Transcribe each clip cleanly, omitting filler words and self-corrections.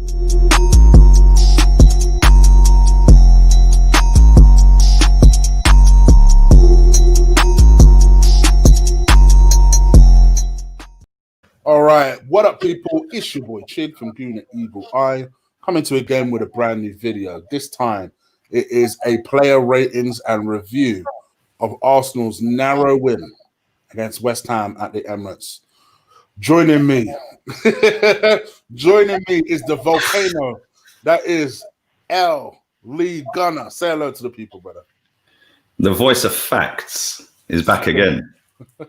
All right, what up, people? It's your boy Chig from Goon and Eagle Eye, coming to again with a brand new video. This time, it is a player ratings and review of Arsenal's narrow win against West Ham at the Emirates. Joining me is the volcano that is Lee Gunner. Say hello to the people, brother. The voice of facts is back again.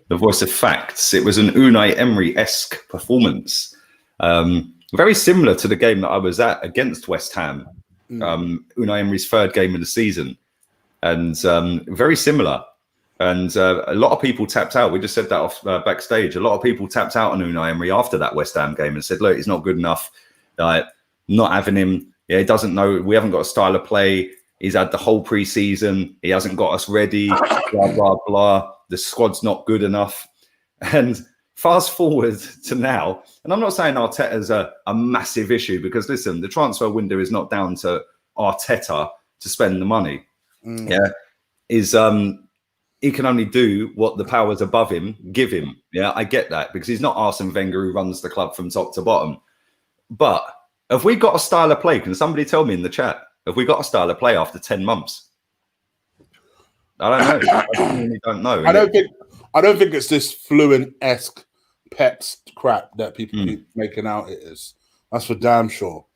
The voice of facts. It was an Unai Emery-esque performance. Very similar to the game that I was at against West Ham. Unai Emery's third game of the season. And very similar. And a lot of people tapped out. We just said that off backstage. A lot of people tapped out on Unai Emery after that West Ham game and said, look, he's not good enough. Not having him. Yeah, he doesn't know. We haven't got a style of play. He's had the whole pre-season. He hasn't got us ready. Blah, blah, blah. The squad's not good enough. And fast forward to now, and I'm not saying Arteta's a massive issue because, listen, the transfer window is not down to Arteta to spend the money. Yeah, he can only do what the powers above him give him. Yeah, I get that because he's not Arsene Wenger who runs the club from top to bottom. But have we got a style of play? Can somebody tell me in the chat? Have we got a style of play after 10 months? I don't know. I really don't know. I don't think it's this fluent-esque Pep's crap that people keep making out it is. That's for damn sure.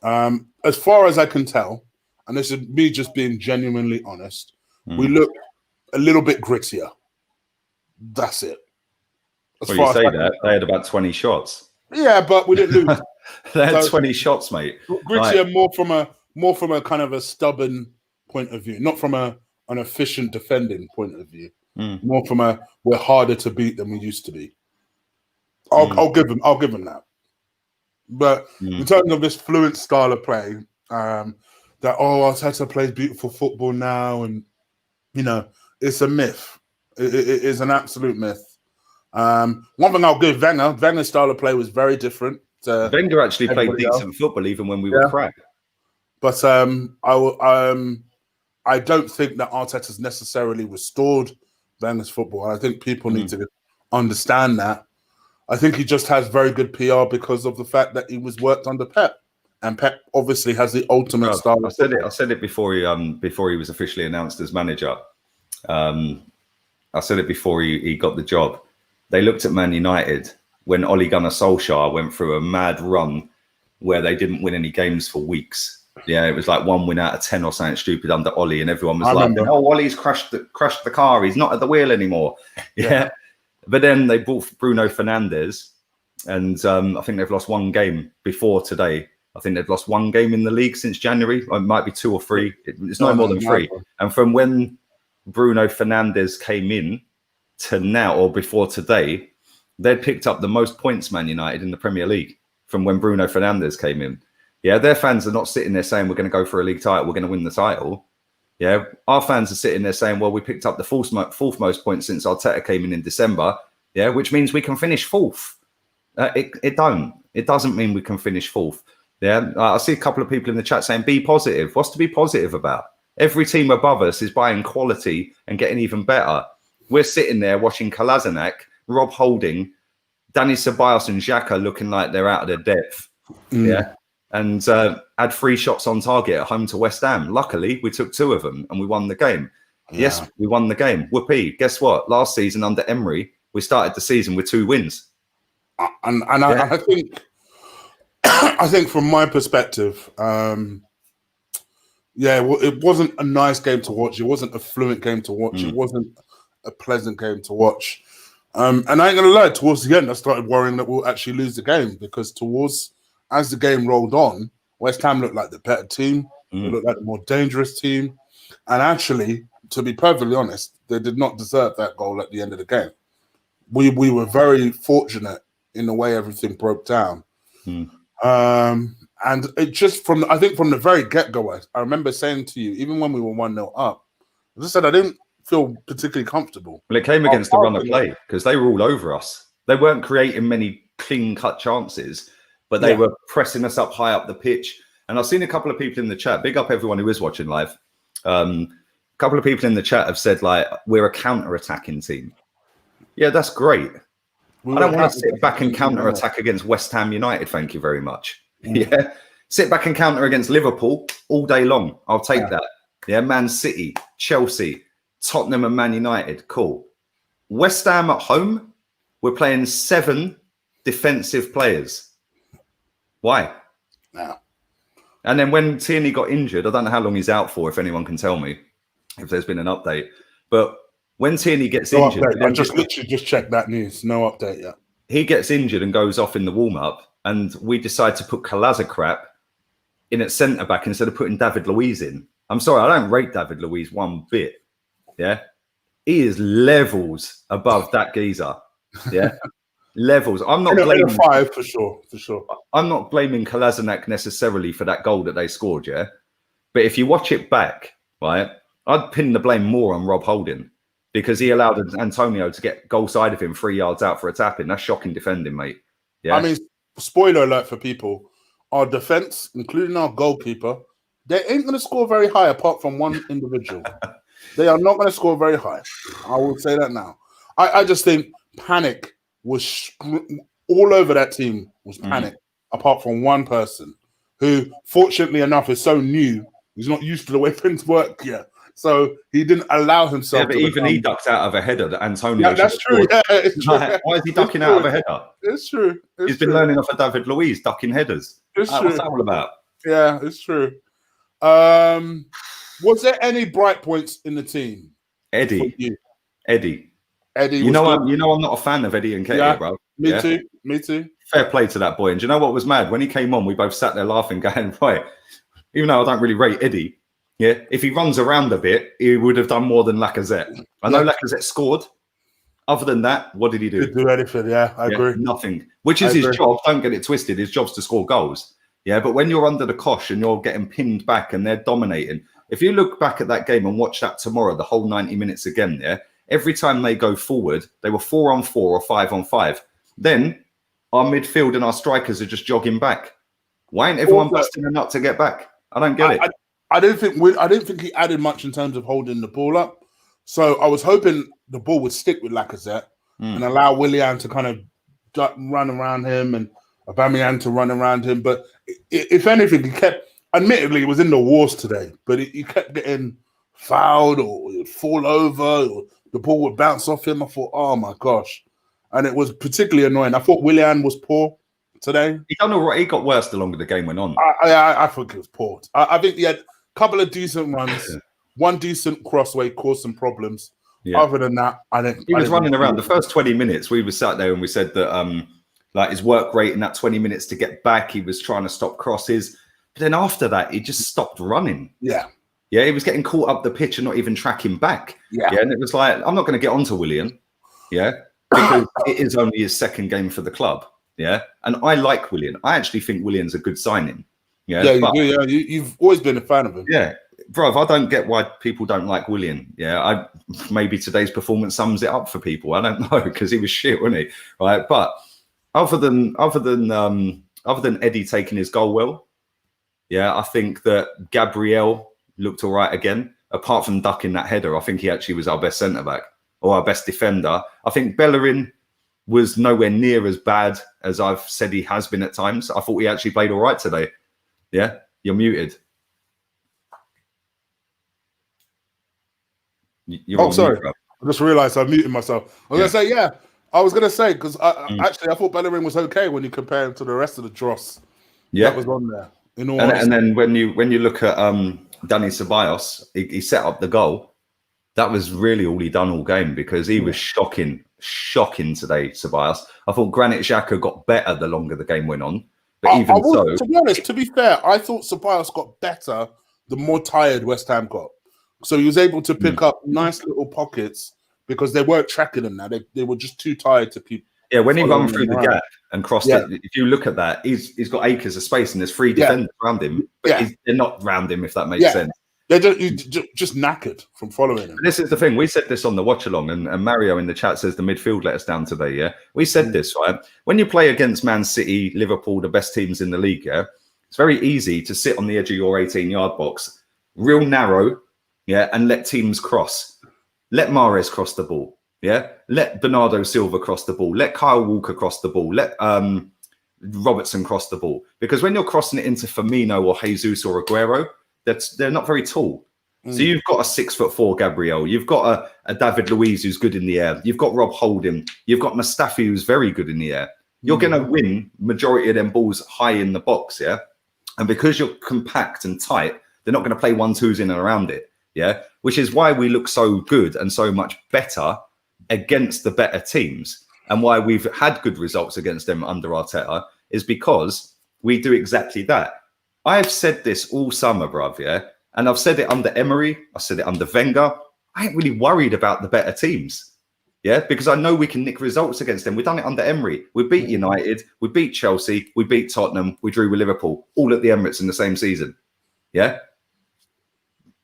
As far as I can tell, and this is me just being genuinely honest, we look a little bit grittier. That's it. Well, you say that they had about 20 shots. Yeah, but we didn't lose. They had 20 shots, mate. Grittier, more from a kind of a stubborn point of view, not from an efficient defending point of view. More from a we're harder to beat than we used to be. I'll give them that. But in terms of this fluent style of play, that Arteta plays beautiful football now, and it's a myth. It is an absolute myth. One thing I'll give Wenger's style of play was very different. Wenger actually played decent football even when we were crap. But I don't think that Arteta's necessarily restored Wenger's football. And I think people need to understand that. I think he just has very good PR because of the fact that he was worked under Pep. And Pep obviously has the ultimate style. I said it before he was officially announced as manager. I said it before he got the job. They looked at Man United when Ole Gunnar Solskjaer went through a mad run where they didn't win any games for weeks. Yeah, it was like 1 win out of 10 or something stupid under Ollie, and everyone was like, "Oh, Ollie's crushed the car. He's not at the wheel anymore." Yeah. But then they bought Bruno Fernandes, and I think they've lost one game before today. I think they've lost one game in the league since January. Or it might be 2 or 3. It's no more than 3. And from when Bruno Fernandes came in to now, or before today, they'd picked up the most points, Man United, in the Premier League from when Bruno Fernandes came in. Yeah, their fans are not sitting there saying we're going to go for a league title, we're going to win the title. Yeah, our fans are sitting there saying, well, we picked up the fourth most points since Arteta came in December. Yeah, which means we can finish 4th. It doesn't mean we can finish 4th. Yeah, I see a couple of people in the chat saying, be positive. What's to be positive about? Every team above us is buying quality and getting even better. We're sitting there watching Kolasinac, Rob Holding, Danny Ceballos and Xhaka looking like they're out of their depth. Yeah. And had 3 shots on target at home to West Ham. Luckily, we took 2 of them and we won the game. Yeah. Yes, we won the game. Whoopee. Guess what? Last season under Emery, we started the season with 2 wins. I think from my perspective, it wasn't a nice game to watch. It wasn't a fluent game to watch. It wasn't a pleasant game to watch. And I ain't going to lie, towards the end, I started worrying that we'll actually lose the game because as the game rolled on, West Ham looked like the better team. They looked like the more dangerous team. And actually, to be perfectly honest, they did not deserve that goal at the end of the game. We were very fortunate in the way everything broke down. And it just from the very get-go, I remember saying to you, even when we were 1-0 up, as I said, I didn't feel particularly comfortable. Well, it came against the run of play because they were all over us. They weren't creating many clean-cut chances. but they were pressing us up high up the pitch. And I've seen a couple of people in the chat, big up everyone who is watching live. A couple of people in the chat have said, like, we're a counter-attacking team. Yeah, that's great. I don't want to sit back and counter-attack against West Ham United, thank you very much. Yeah. Sit back and counter against Liverpool all day long. I'll take that. Yeah, Man City, Chelsea, Tottenham and Man United. Cool. West Ham at home, we're playing 7 defensive players. Why? No. And then when Tierney got injured, I don't know how long he's out for, if anyone can tell me, if there's been an update. But when Tierney gets injured... I just literally just checked that news. No update yet. He gets injured and goes off in the warm-up, and we decide to put Kalazakrat in at centre-back instead of putting David Luiz in. I'm sorry, I don't rate David Luiz one bit. Yeah? He is levels above that geezer. Yeah? Levels. I'm not blaming 5 for sure. I'm not blaming Kolasinac necessarily for that goal that they scored, yeah. But if you watch it back, right, I'd pin the blame more on Rob Holding because he allowed Antonio to get goal side of him 3 yards out for a tap-in. That's shocking defending, mate. Yeah. I mean, spoiler alert for people: our defense, including our goalkeeper, they ain't going to score very high apart from one individual. They are not going to score very high. I will say that now. I just think panic was all over that team was panic, apart from one person who, fortunately enough, is so new. He's not used to the way things work yet. So he didn't allow himself to even he ducked out of a header that Antonio. Yeah, that's true. Yeah, it's true. Why is he ducking out of a header? It's true. He's been learning off of David Luiz, ducking headers. It's true. What's that all about? Yeah, it's true. Was there any bright points in the team? Eddie. You know I'm not a fan of Eddie and Ketia, bro. Me too. Fair play to that boy. And do you know what was mad? When he came on, we both sat there laughing, going, right, even though I don't really rate Eddie, yeah, if he runs around a bit, he would have done more than Lacazette. I know Lacazette scored. Other than that, what did he do? Didn't do anything, I agree. Nothing. Which is his job. Don't get it twisted. His job's to score goals. Yeah, but when you're under the cosh and you're getting pinned back and they're dominating, if you look back at that game and watch that tomorrow, the whole 90 minutes again, every time they go forward, they were 4-on-4 or 5-on-5. Then our midfield and our strikers are just jogging back. Why ain't everyone busting a nut to get back? I don't get it. I didn't think he added much in terms of holding the ball up. So I was hoping the ball would stick with Lacazette and allow Willian to kind of run around him and Aubameyang to run around him. But if anything, he kept, admittedly, he was in the wars today, but he kept getting fouled or he'd fall over or the ball would bounce off him. I thought, oh my gosh. And it was particularly annoying. I thought Willian was poor today. He done all right. He got worse the longer the game went on. I think he was poor. I think he had a couple of decent runs, one decent cross where he caused some problems. Yeah. Other than that, he was running around. The first 20 minutes, we were sat there and we said that like his work rate in that 20 minutes to get back, he was trying to stop crosses. But then after that, he just stopped running. Yeah, he was getting caught up the pitch and not even tracking back. Yeah, and it was like, I'm not going to get onto Willian. Yeah, because it is only his second game for the club. Yeah, and I like Willian. I actually think Willian's a good signing. Yeah, you've always been a fan of him. Yeah, bro, I don't get why people don't like Willian. Yeah, maybe today's performance sums it up for people. I don't know because he was shit, wasn't he? Right, but other than Eddie taking his goal well, yeah, I think that Gabriel looked all right again. Apart from ducking that header, I think he actually was our best centre back or our best defender. I think Bellerin was nowhere near as bad as I've said he has been at times. I thought he actually played all right today. Yeah, you're muted. You're sorry. Mute, I just realised I muted myself. I was going to say, because actually I thought Bellerin was okay when you compare him to the rest of the dross that was on there. And then when you look at Danny Ceballos, he set up the goal. That was really all he done all game because he was shocking today, Ceballos. I thought Granit Xhaka got better the longer the game went on. But to be honest, to be fair, I thought Ceballos got better the more tired West Ham got. So he was able to pick up nice little pockets because they weren't tracking him now. They were just too tired to keep. Yeah, when he ran through the gap and crossed it, if you look at that, he's got acres of space and there's 3 defenders around him. But they're not around him, if that makes sense. They're just knackered from following him. This is the thing. We said this on the watch along, and Mario in the chat says the midfield let us down today. Yeah, we said this, right? When you play against Man City, Liverpool, the best teams in the league, yeah, it's very easy to sit on the edge of your 18-yard box, real narrow, yeah, and let teams cross. Let Mahrez cross the ball, yeah. Let Bernardo Silva cross the ball. Let Kyle Walker cross the ball. Let Robertson cross the ball. Because when you're crossing it into Firmino or Jesus or Aguero, they're not very tall. So you've got a 6'4" Gabriel. You've got a David Luiz who's good in the air. You've got Rob Holding. You've got Mustafi who's very good in the air. You're going to win majority of them balls high in the box, yeah? And because you're compact and tight, they're not going to play 1-2s in and around it, yeah? Which is why we look so good and so much better against the better teams. And why we've had good results against them under Arteta is because we do exactly that. I've said this all summer, bruv, yeah? And I've said it under Emery. I said it under Wenger. I ain't really worried about the better teams, yeah? Because I know we can nick results against them. We've done it under Emery. We beat United. We beat Chelsea. We beat Tottenham. We drew with Liverpool, all at the Emirates in the same season, yeah?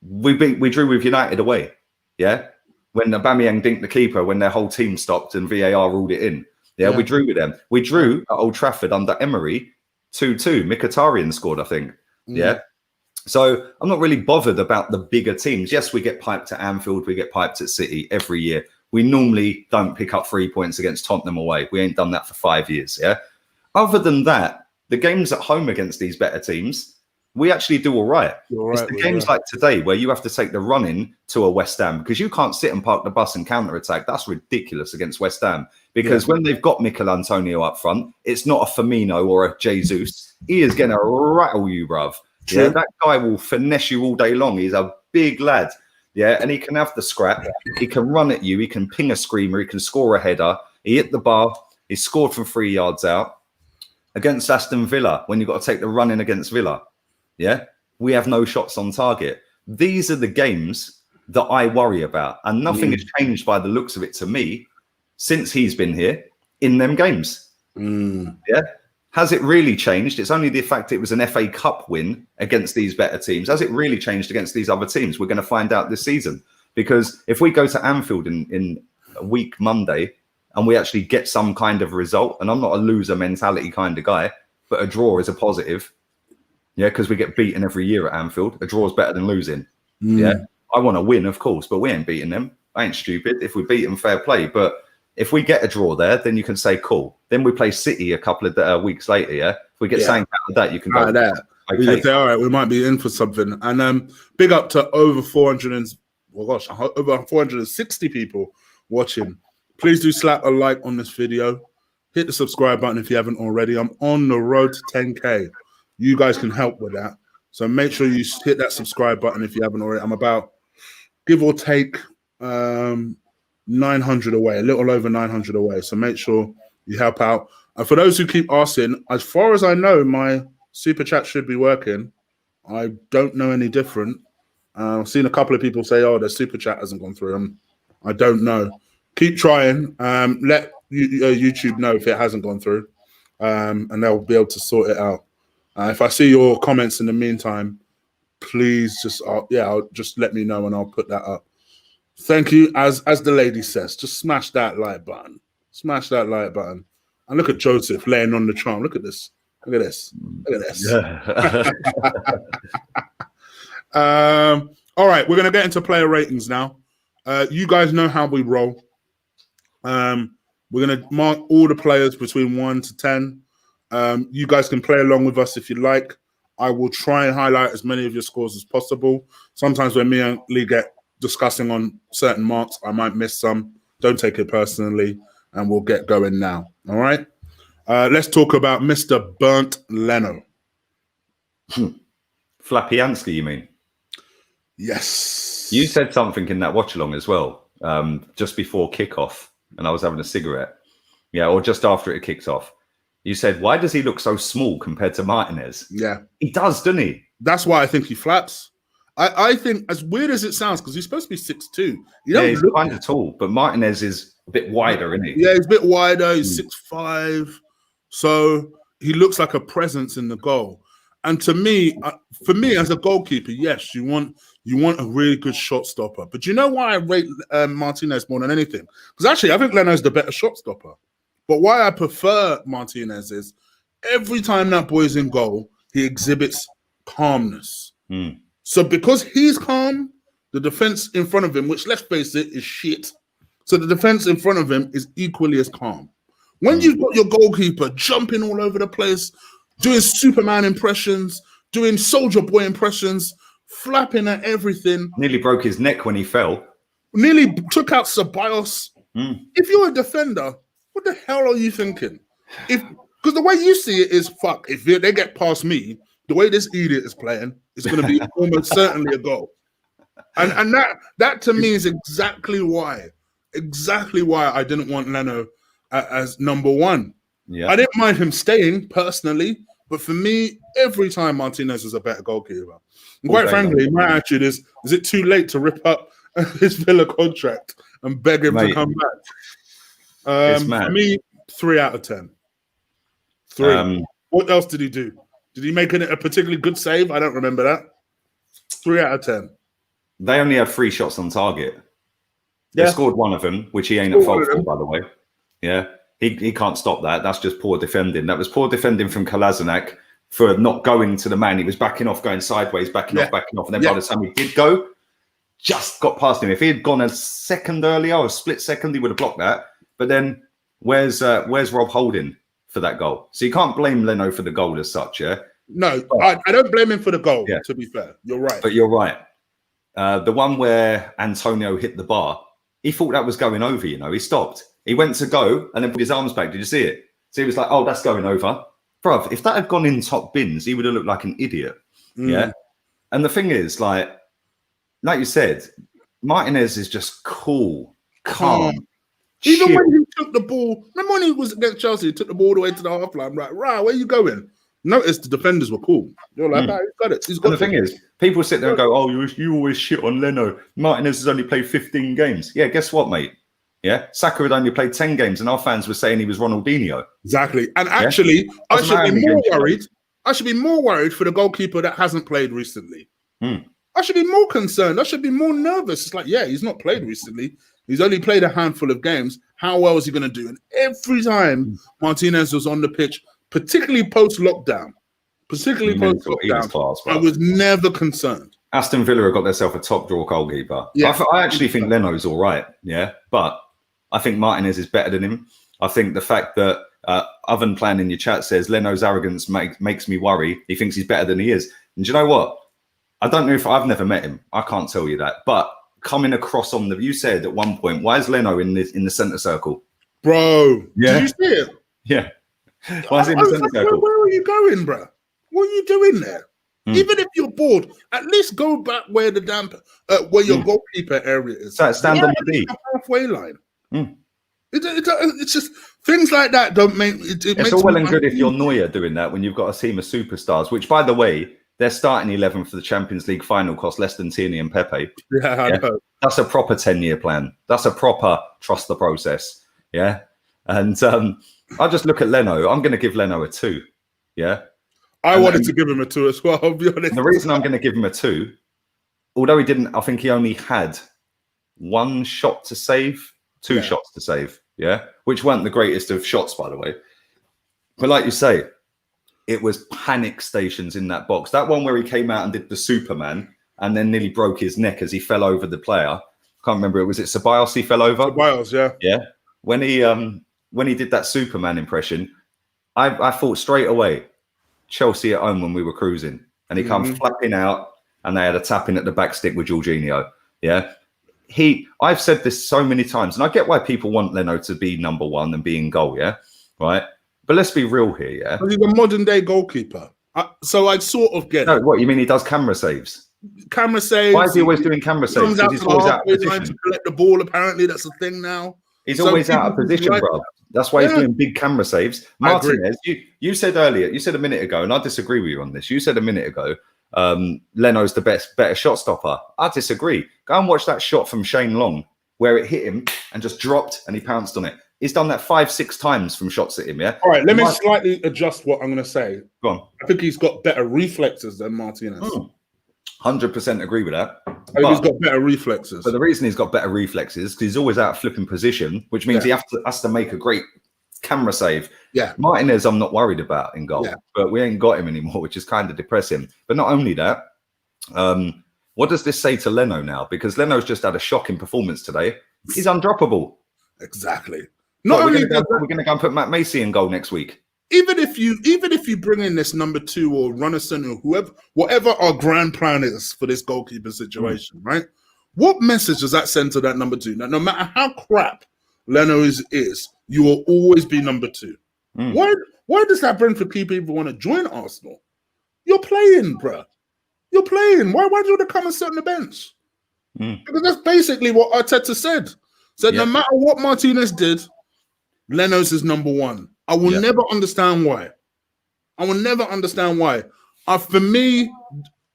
We drew with United away, yeah? When Aubameyang dinked the keeper, when their whole team stopped and VAR ruled it in, yeah? We drew with them. We drew at Old Trafford under Emery 2-2. Mkhitaryan scored, I think. Yeah. So I'm not really bothered about the bigger teams. Yes, we get piped at Anfield. We get piped at City every year. We normally don't pick up 3 points against Tottenham away. We ain't done that for 5 years. Yeah. Other than that, the games at home against these better teams, we actually do all right. It's the games like today where you have to take the run-in to a West Ham because you can't sit and park the bus and counter-attack. That's ridiculous against West Ham because when they've got Mikel Antonio up front, it's not a Firmino or a Jesus. He is going to rattle you, bruv. Yeah, that guy will finesse you all day long. He's a big lad. Yeah, and he can have the scrap. He can run at you. He can ping a screamer. He can score a header. He hit the bar. He scored from 3 yards out. Against Aston Villa, when you've got to take the run in against Villa, yeah, we have no shots on target. These are the games that I worry about. And nothing has changed by the looks of it to me since he's been here in them games. Yeah. Has it really changed? It's only the fact it was an FA Cup win against these better teams. Has it really changed against these other teams? We're going to find out this season. Because if we go to Anfield in a week Monday and we actually get some kind of result, and I'm not a loser mentality kind of guy, but a draw is a positive. Yeah, because we get beaten every year at Anfield. A draw is better than losing. Yeah, I want to win, of course, but we ain't beating them. I ain't stupid. If we beat them, fair play. But if we get a draw there, then you can say, cool. Then we play City a couple of weeks later, yeah? If we get something out of that, you can go, that. Okay. You say, all right, we might be in for something. And big up to over 460 people watching. Please do slap a like on this video. Hit the subscribe button if you haven't already. I'm on the road to 10K. You guys can help with that. So make sure you hit that subscribe button if you haven't already. I'm about, give or take, 900 away, a little over 900 away. So make sure you help out. And for those who keep asking, as far as I know, my super chat should be working. I don't know any different. I've seen a couple of people say, oh, the super chat hasn't gone through. I don't know. Keep trying. Let YouTube know if it hasn't gone through. And they'll be able to sort it out. If I see your comments in the meantime, please just, just let me know and I'll put that up. Thank you. As the lady says, just smash that like button. Smash that like button. And look at Joseph laying on the charm. Look at this. Look at this. Look at this. Yeah. All right, we're going to get into player ratings now. You guys know how we roll. We're going to mark all the players between 1 to 10. You guys can play along with us if you like. I will try and highlight as many of your scores as possible. Sometimes when me and Lee get discussing on certain marks, I might miss some. Don't take it personally, and we'll get going now. All right? Let's talk about Mr. Burnt Leno. Flapianski, you mean? Yes. You said something in that watch-along as well, just before kickoff, and I was having a cigarette. Yeah, or just after it kicks off. You said, why does he look so small compared to Martinez? Yeah. He does, doesn't he? That's why I think he flaps. I think, as weird as it sounds, because he's supposed to be 6'2". He's kind of tall, but Martinez is a bit wider, isn't he? Yeah, he's a bit wider. He's 6'5". So he looks like a presence in the goal. And to me, for me as a goalkeeper, yes, you want a really good shot stopper. But you know why I rate Martinez more than anything? Because actually, I think Leno's the better shot stopper. But why I prefer Martinez is every time that boy's in goal, he exhibits calmness. So because he's calm, the defense in front of him, which let's face it, is shit. So the defense in front of him is equally as calm. When you've got your goalkeeper jumping all over the place, doing Superman impressions, doing Soldier Boy impressions, flapping at everything. Nearly broke his neck when he fell. Nearly took out Ceballos. If you're a defender, what the hell are you thinking? Because the way you see it is, fuck, if they get past me, the way this idiot is playing, it's going to be almost certainly a goal. And that to me is exactly why I didn't want Leno as number one. Yeah. I didn't mind him staying personally, but for me, every time Martinez is a better goalkeeper. And quite frankly, my attitude is it too late to rip up his Villa contract and beg him to come back? For me, 3 out of 10. 3. What else did he do? Did he make a particularly good save? I don't remember that. 3 out of 10. They only had 3 shots on target. They scored one of them, which he ain't at fault for, by the way. Yeah. He can't stop that. That's just poor defending. That was poor defending from Kolasinac for not going to the man. He was backing off, going sideways, backing off. And then by the time he did go, just got past him. If he had gone a second earlier or a split second, he would have blocked that. But then where's Rob Holding for that goal? So you can't blame Leno for the goal as such, yeah? No, I don't blame him for the goal, to be fair. You're right. But you're right. The one where Antonio hit the bar, he thought that was going over, you know. He stopped. He went to go and then put his arms back. Did you see it? So he was like, oh, that's going over. Bruv, if that had gone in top bins, he would have looked like an idiot. Yeah. And the thing is, like you said, Martinez is just cool, calm. Even when he took the ball, remember when he was against Chelsea, he took the ball all the way to the half line, right, where are you going? Notice the defenders were cool. You're like, he's got it. And the thing is, people sit there and go, oh, you always shit on Leno. Martinez has only played 15 games. Yeah, guess what, mate? Yeah, Saka had only played 10 games, and our fans were saying he was Ronaldinho. Exactly. And actually, I should be more worried. I should be more worried for the goalkeeper that hasn't played recently. I should be more concerned. I should be more nervous. It's like, he's not played recently. He's only played a handful of games. How well is he going to do? And every time Martinez was on the pitch, particularly post-lockdown, I was never concerned. Aston Villa have got themselves a top-draw goalkeeper. Yeah. I actually think Leno's all right, but I think Martinez is better than him. I think the fact that Oven Plan in your chat says Leno's arrogance makes me worry. He thinks he's better than he is. And do you know what? I don't know if I've never met him. I can't tell you that. But coming across on you said at one point, why is Leno in the centre circle? Bro, did you see it? Yeah. Why is he in the centre circle? Where are you going, bro? What are you doing there? Even if you're bored, at least go back where the where your goalkeeper area is. Stand on the D. Halfway line. It's just things like that don't make it. It's all well and good if you're Neuer doing that when you've got a team of superstars, which, by the way, their starting 11 for the Champions League final cost less than Tierney and Pepe. I know. That's a proper 10-year plan. That's a proper trust the process. Yeah. And I just look at Leno. I'm going to give Leno a 2. Yeah. I wanted to give him a 2 as well, I'll be honest. The reason I'm going to give him a 2, although he didn't, I think he only had 1 shot to save, 2 shots to save, which weren't the greatest of shots, by the way. But like you say, it was panic stations in that box. That one where he came out and did the Superman and then nearly broke his neck as he fell over the player. Can't remember, was it Ceballos he fell over? Ceballos, yeah. Yeah. When he did that Superman impression, I thought straight away, Chelsea at home when we were cruising, and he come flapping out, and they had a tap in at the back stick with Jorginho. Yeah, I've said this so many times, and I get why people want Leno to be number 1 and be in goal. Yeah, right. But let's be real here. Yeah, he's a modern day goalkeeper, so I sort of get. No, what you mean? He does camera saves. Camera saves. Why is he always doing camera saves? Because he's always out of position to collect the ball. Apparently, that's a thing now. He's always out of position, bro. That's why he's doing big camera saves. Martinez, you said earlier, you said a minute ago, and I disagree with you on this. You said a minute ago, Leno's the better shot stopper. I disagree. Go and watch that shot from Shane Long where it hit him and just dropped and he pounced on it. He's done that 5-6 times from shots at him, yeah? All right, let me slightly adjust what I'm going to say. Go on. I think he's got better reflexes than Martinez. 100% agree with that. I think he's got better reflexes. But the reason he's got better reflexes is because he's always out of flipping position, which means he has to make a great camera save. Yeah. Martinez, I'm not worried about in goal, but we ain't got him anymore, which is kind of depressing. But not only that, what does this say to Leno now? Because Leno's just had a shocking performance today. He's undroppable. Exactly. We're going to go and put Matt Macy in goal next week. Even if you bring in this number 2 or Runnison or whatever our grand plan is for this goalkeeper situation, right? What message does that send to that number 2? Now, no matter how crap Leno is, you will always be number 2. Why does that Brentford keeper even want to join Arsenal? You're playing, bruh. You're playing. Why do you want to come and sit on the bench? Because that's basically what Arteta said. No matter what Martinez did, Leno's is number 1. I will never understand why. For me,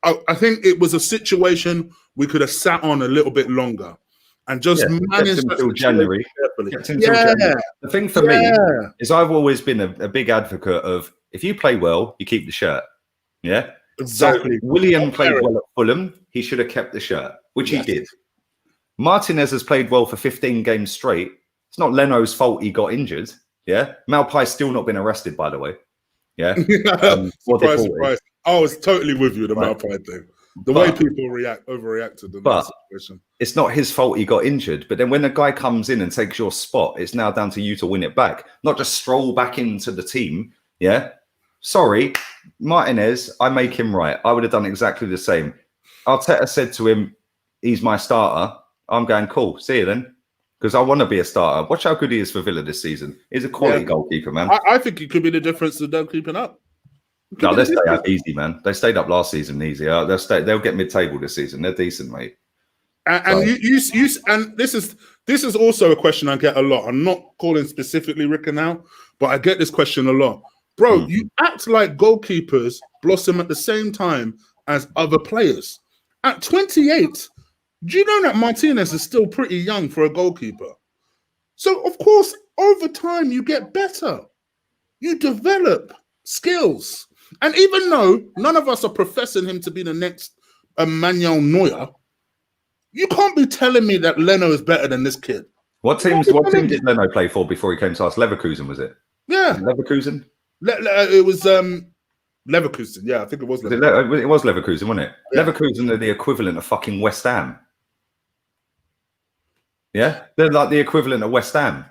I think it was a situation we could have sat on a little bit longer and just managed until January. The thing for me is I've always been a big advocate of if you play well, you keep the shirt. Yeah, exactly. So William played well at Fulham. He should have kept the shirt, which he did. Martinez has played well for 15 games straight. It's not Leno's fault he got injured. Yeah, Malpai's still not been arrested, by the way. Yeah, surprise. I was totally with you the Malpai thing. The way people overreacted in that situation. It's not his fault he got injured. But then when a guy comes in and takes your spot, it's now down to you to win it back, not just stroll back into the team. Yeah, sorry, Martinez. I make him right. I would have done exactly the same. Arteta said to him, "He's my starter." I'm going, cool. See you then. Because I want to be a starter. Watch how good he is for Villa this season. He's a quality goalkeeper, man. I think he could be the difference to them keeping up. No, they stay up easy, man. They stayed up last season easy. They'll get mid-table this season. They're decent, mate. And this is also a question I get a lot. I'm not calling specifically Ricker now, but I get this question a lot. Bro, you act like goalkeepers blossom at the same time as other players. At 28, do you know that Martinez is still pretty young for a goalkeeper? So, of course, over time, you get better. You develop skills. And even though none of us are professing him to be the next Manuel Neuer, you can't be telling me that Leno is better than this kid. What team did Leno play for before he came to us? Leverkusen, was it? Yeah. Leverkusen? It was Leverkusen. Yeah, I think it was Leverkusen. It was Leverkusen, wasn't it? Yeah. Leverkusen are the equivalent of fucking West Ham. Yeah? They're like the equivalent of West Ham.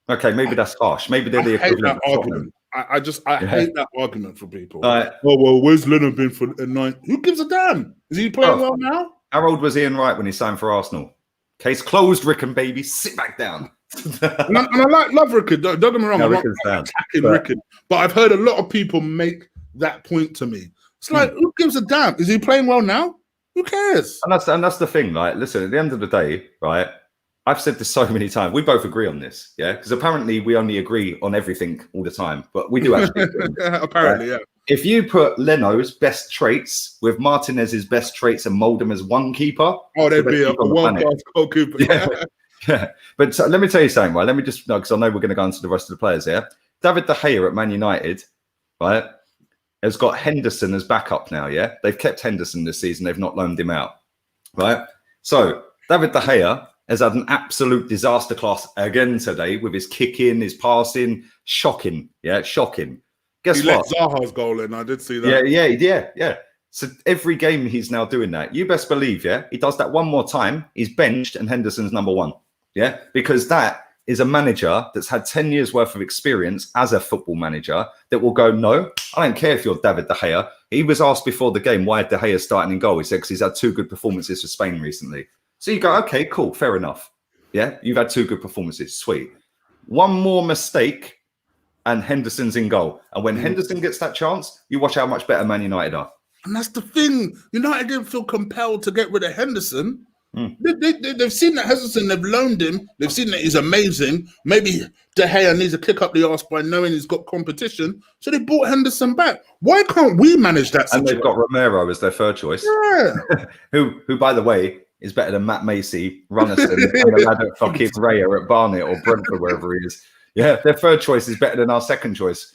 Okay, maybe that's harsh. Maybe they're the equivalent of Tottenham. I hate that argument for people. Oh, well, where's Leno been for a 9? Who gives a damn? Is he playing well now? How old was Ian Wright when he signed for Arsenal? Case closed, Rick and baby. Sit back down. and I love Rickard. Don't get me wrong. I'm not attacking Rickard. But I've heard a lot of people make that point to me. It's like, who gives a damn? Is he playing well now? Who cares? And that's the thing. Like, listen, at the end of the day, right? I've said this so many times. We both agree on this, yeah? Because apparently we only agree on everything all the time, but we do actually agree. Apparently, yeah. If you put Leno's best traits with Martinez's best traits and mold them as one keeper, they'd be a world-class goalkeeper. Yeah. But let me tell you something, right? Let me just, because I know we're going to go into the rest of the players here. David De Gea at Man United, right, has got Henderson as backup now, yeah? They've kept Henderson this season. They've not loaned him out, right? So David De Gea has had an absolute disaster class again today with his kicking, his passing. Shocking. Yeah, shocking. Guess what? He let Zaha's goal in. I did see that. Yeah. So every game he's now doing that. You best believe, he does that one more time. He's benched and Henderson's number 1. Yeah, because that is a manager that's had 10 years worth of experience as a football manager that will go, no, I don't care if you're David De Gea. He was asked before the game why De Gea starting in goal. He said because he's had 2 good performances for Spain recently. So you go, okay, cool, fair enough. Yeah, you've had 2 good performances, sweet. One more mistake and Henderson's in goal. And when Henderson gets that chance, you watch how much better Man United are. And that's the thing. United didn't feel compelled to get rid of Henderson. They've seen that Henderson, they've loaned him. They've seen that he's amazing. Maybe De Gea needs to kick up the arse by knowing he's got competition. So they brought Henderson back. Why can't we manage that situation? And they've got Romero as their third choice. Yeah. who, by the way, is better than Matt Macy, Runnerston, and the lad at fucking Raya at Barnet or Brentford, wherever he is. Yeah, their third choice is better than our second choice.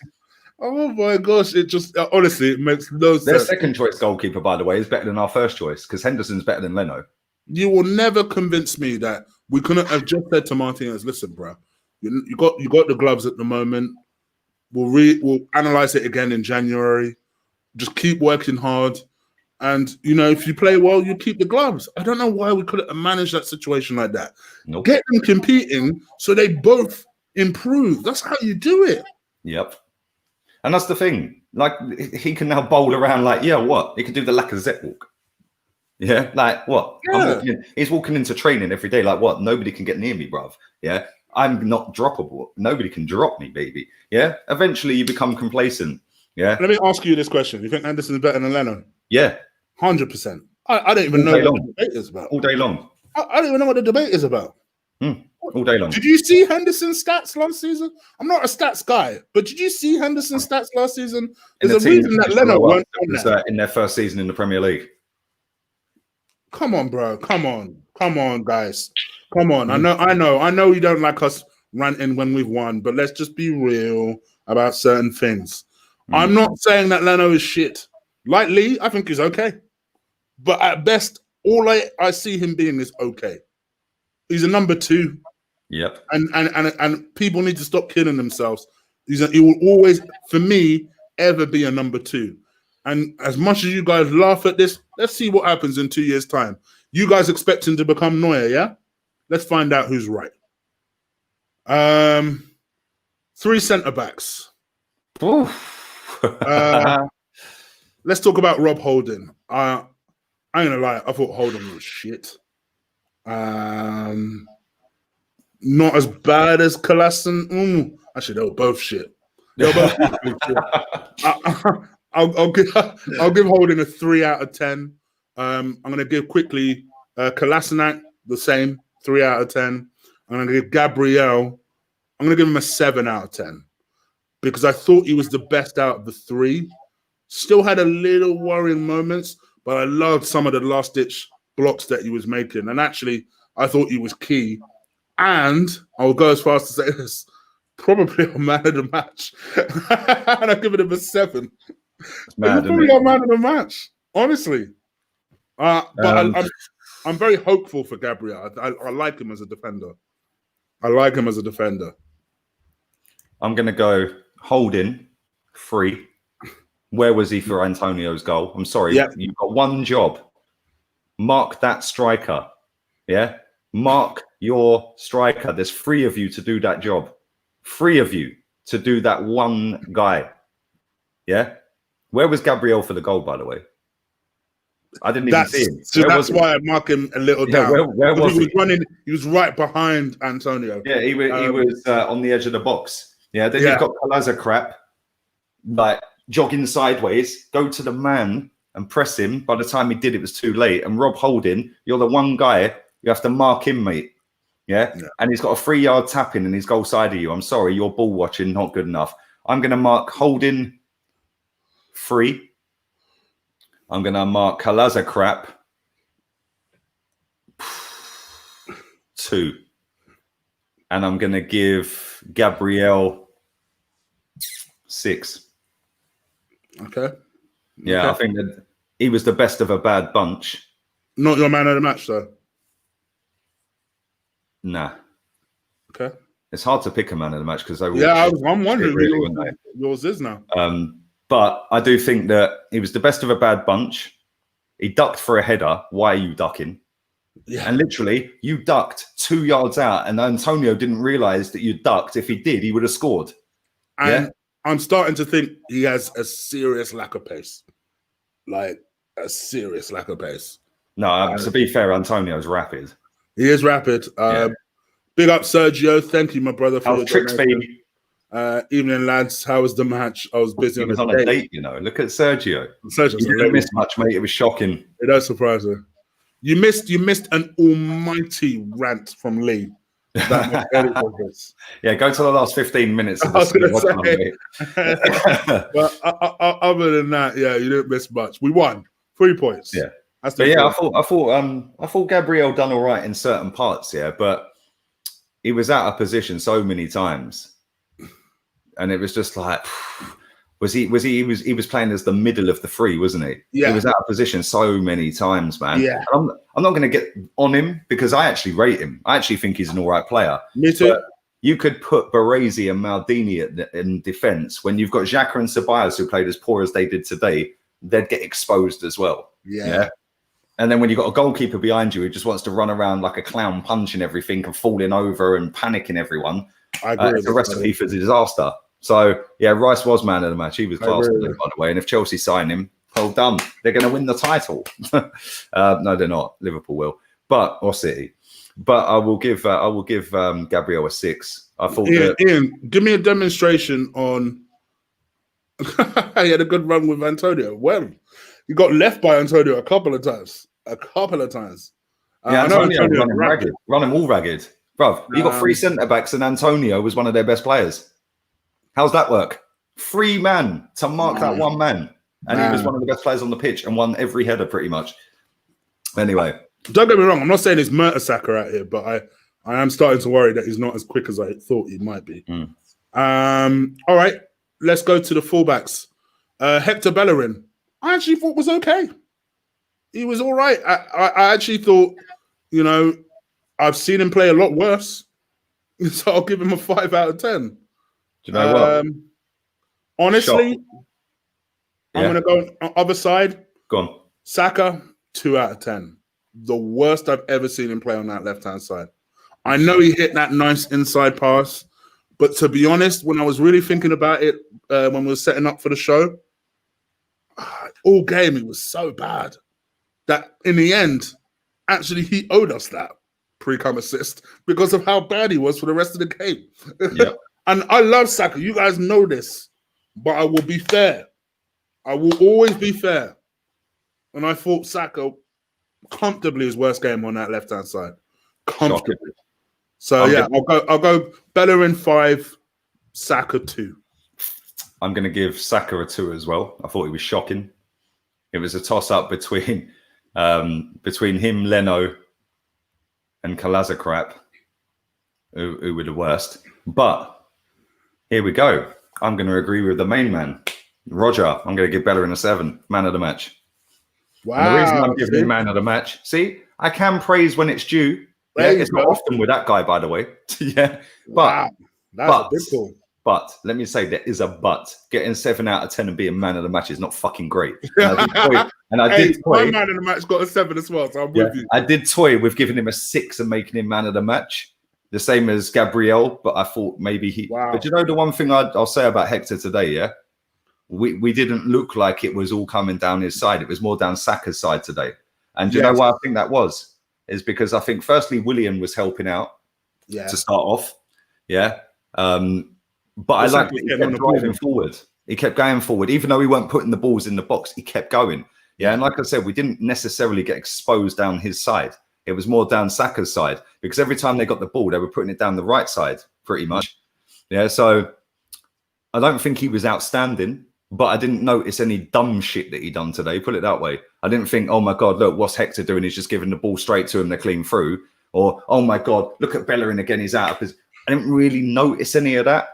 Oh my gosh, it just honestly it makes no sense. Their second choice goalkeeper, by the way, is better than our first choice because Henderson's better than Leno. You will never convince me that we couldn't have just said to Martinez, listen, bro, you got the gloves at the moment. We'll analyze it again in January. Just keep working hard. And, if you play well, you keep the gloves. I don't know why we couldn't have managed that situation like that. Nope. Get them competing so they both improve. That's how you do it. Yep. And that's the thing. Like, he can now bowl around like, what? He can do the Lacazette walk. Yeah? Like, what? Yeah. He's walking into training every day like, what? Nobody can get near me, bruv. Yeah? I'm not droppable. Nobody can drop me, baby. Yeah? Eventually, you become complacent. Yeah? Let me ask you this question. You think Anderson is better than Leno? Yeah. 100%. I don't even know what the debate is about. All day long. I don't even know what the debate is about. All day long. Did you see Henderson's stats last season? I'm not a stats guy, but did you see Henderson's stats last season? There's a reason that Leno weren't on that. In their first season in the Premier League. Come on, bro. Come on, guys. Come on. I know you don't like us ranting when we've won, but let's just be real about certain things. I'm not saying that Leno is shit. Like Lee, I think he's okay. But at best, all I see him being is okay. He's a number 2. Yep. And people need to stop killing themselves. He will always, for me, ever be a number 2. And as much as you guys laugh at this, let's see what happens in 2 years' time. You guys expect him to become Neuer, yeah? Let's find out who's right. 3 centre-backs. Let's talk about Rob Holding. I ain't gonna lie, I thought Holding was shit. Not as bad as Klassen. Actually, they were both shit. I'll give Holding a 3 out of 10. I'm gonna give quickly Kolasinac the same 3 out of 10. I'm gonna give Gabriel. I'm gonna give him a 7 out of 10 because I thought he was the best out of the 3. Still had a little worrying moments, but I loved some of the last-ditch blocks that he was making. And actually, I thought he was key. And I'll go as far as to say this, probably a man of the match. And I'll give it him a 7. It's probably a man of the match, honestly. But I'm very hopeful for Gabriel. I like him as a defender. I'm going to go Holding 3. Where was he for Antonio's goal? I'm sorry. Yep. You've got one job. Mark that striker. Yeah? Mark your striker. There's 3 of you to do that job. 3 of you to do that one guy. Yeah? Where was Gabriel for the goal, by the way? I didn't even see him. So that's why I mark him a little down. Where was he? He was right behind Antonio. Yeah, he was on the edge of the box. Yeah, then you've got Palazza crap. Like, jogging sideways, go to the man and press him. By the time he did, it was too late. And Rob Holding, you're the one guy, you have to mark him, mate. Yeah? And he's got a 3-yard tap in and he's goal side of you. I'm sorry, your ball watching, not good enough. I'm going to mark Holding 3. I'm going to mark Palazza crap 2. And I'm going to give Gabriel 6. Okay. Yeah, okay. I think that he was the best of a bad bunch. Not your man of the match, though? Nah. Okay. It's hard to pick a man of the match because I'm wondering who yours is now. But I do think that he was the best of a bad bunch. He ducked for a header. Why are you ducking? Yeah. And literally, you ducked 2 yards out, and Antonio didn't realise that you ducked. If he did, he would have scored. And I'm starting to think he has a serious lack of pace. Like, a serious lack of pace. No, to be fair, Antonio's rapid. He is rapid. Big up, Sergio. Thank you, my brother. For the tricks, baby. Evening, lads. How was the match? I was busy. He was on a date, you know. Look at Sergio. You didn't miss much, mate. It was shocking. It does surprise me. You missed an almighty rant from Lee. Yeah, go to the last 15 minutes. Of I was going to say. But other than that, yeah, you didn't miss much. We won 3 points. Yeah. But yeah, I thought Gabriel done all right in certain parts, yeah, but he was out of position so many times, and it was just like, he was playing as the middle of the three, wasn't he? Yeah, he was out of position so many times, man. Yeah, I'm not going to get on him because I actually rate him. I actually think he's an all right player. Me too. But you could put Baresi and Maldini in defence when you've got Xhaka and Ceballos who played as poor as they did today. They'd get exposed as well. Yeah. And then when you've got a goalkeeper behind you who just wants to run around like a clown, punching everything and falling over and panicking everyone, I agree. It's a recipe for disaster. So, yeah, Rice was man of the match. He was class, by the way. And if Chelsea sign him, well done. They're going to win the title. No, they're not. Liverpool will. Or City. But I will give Gabriel a 6. I thought Ian, give me a demonstration on... He had a good run with Antonio. Well, he got left by Antonio a couple of times. Yeah, Antonio run him all ragged. Bruv, you got 3 centre-backs and Antonio was one of their best players. How's that work? 3 man to mark that 1 man. And he was one of the best players on the pitch and won every header pretty much. Anyway. Don't get me wrong. I'm not saying it's Mertesacker out here, but I am starting to worry that he's not as quick as I thought he might be. All right. Let's go to the fullbacks. Hector Bellerin, I actually thought was okay. He was all right. I actually thought, I've seen him play a lot worse. So I'll give him a 5 out of 10. Do you know what? Honestly, I'm going to go on other side. Go on. Saka, 2 out of 10. The worst I've ever seen him play on that left-hand side. I know he hit that nice inside pass, but to be honest, when I was really thinking about it, when we were setting up for the show, all game he was so bad that in the end, actually he owed us that pre-come assist because of how bad he was for the rest of the game. Yep. And I love Saka. You guys know this, but I will be fair. I will always be fair. And I thought Saka comfortably his worst game on that left-hand side. Comfortably. Shocking. So I'll go Bellerin 5, Saka 2. I'm going to give Saka a 2 as well. I thought he was shocking. It was a toss-up between him, Leno, and Kalazakrat, who were the worst. But here we go. I'm going to agree with the main man, Roger. I'm going to give Bellerin a 7, man of the match. Wow. And the reason I'm giving him man of the match, see, I can praise when it's due. Yeah, it's not often with that guy, by the way. Yeah. But, that's a big call. But let me say, there is a but. Getting 7 out of 10 and being man of the match is not fucking great. And I did toy. My man of the match got a 7 as well, so I'm with you. I did toy with giving him a 6 and making him man of the match. The same as Gabriel, but I thought maybe he... Wow. But you know the one thing I'll say about Hector today, yeah? We didn't look like it was all coming down his side. It was more down Saka's side today. And do you know why I think that was? Is because I think firstly Willian was helping out to start off. Yeah. But I like that he kept driving forward. He kept going forward. Even though he weren't putting the balls in the box, he kept going. Yeah. And like I said, we didn't necessarily get exposed down his side. It was more down Saka's side because every time they got the ball, they were putting it down the right side pretty much. Yeah. So I don't think he was outstanding. But I didn't notice any dumb shit that he done today. Put it that way. I didn't think, oh my God, look, what's Hector doing? He's just giving the ball straight to him. They're clean through. Or, oh my God, look at Bellerin again. He's out of his... I didn't really notice any of that.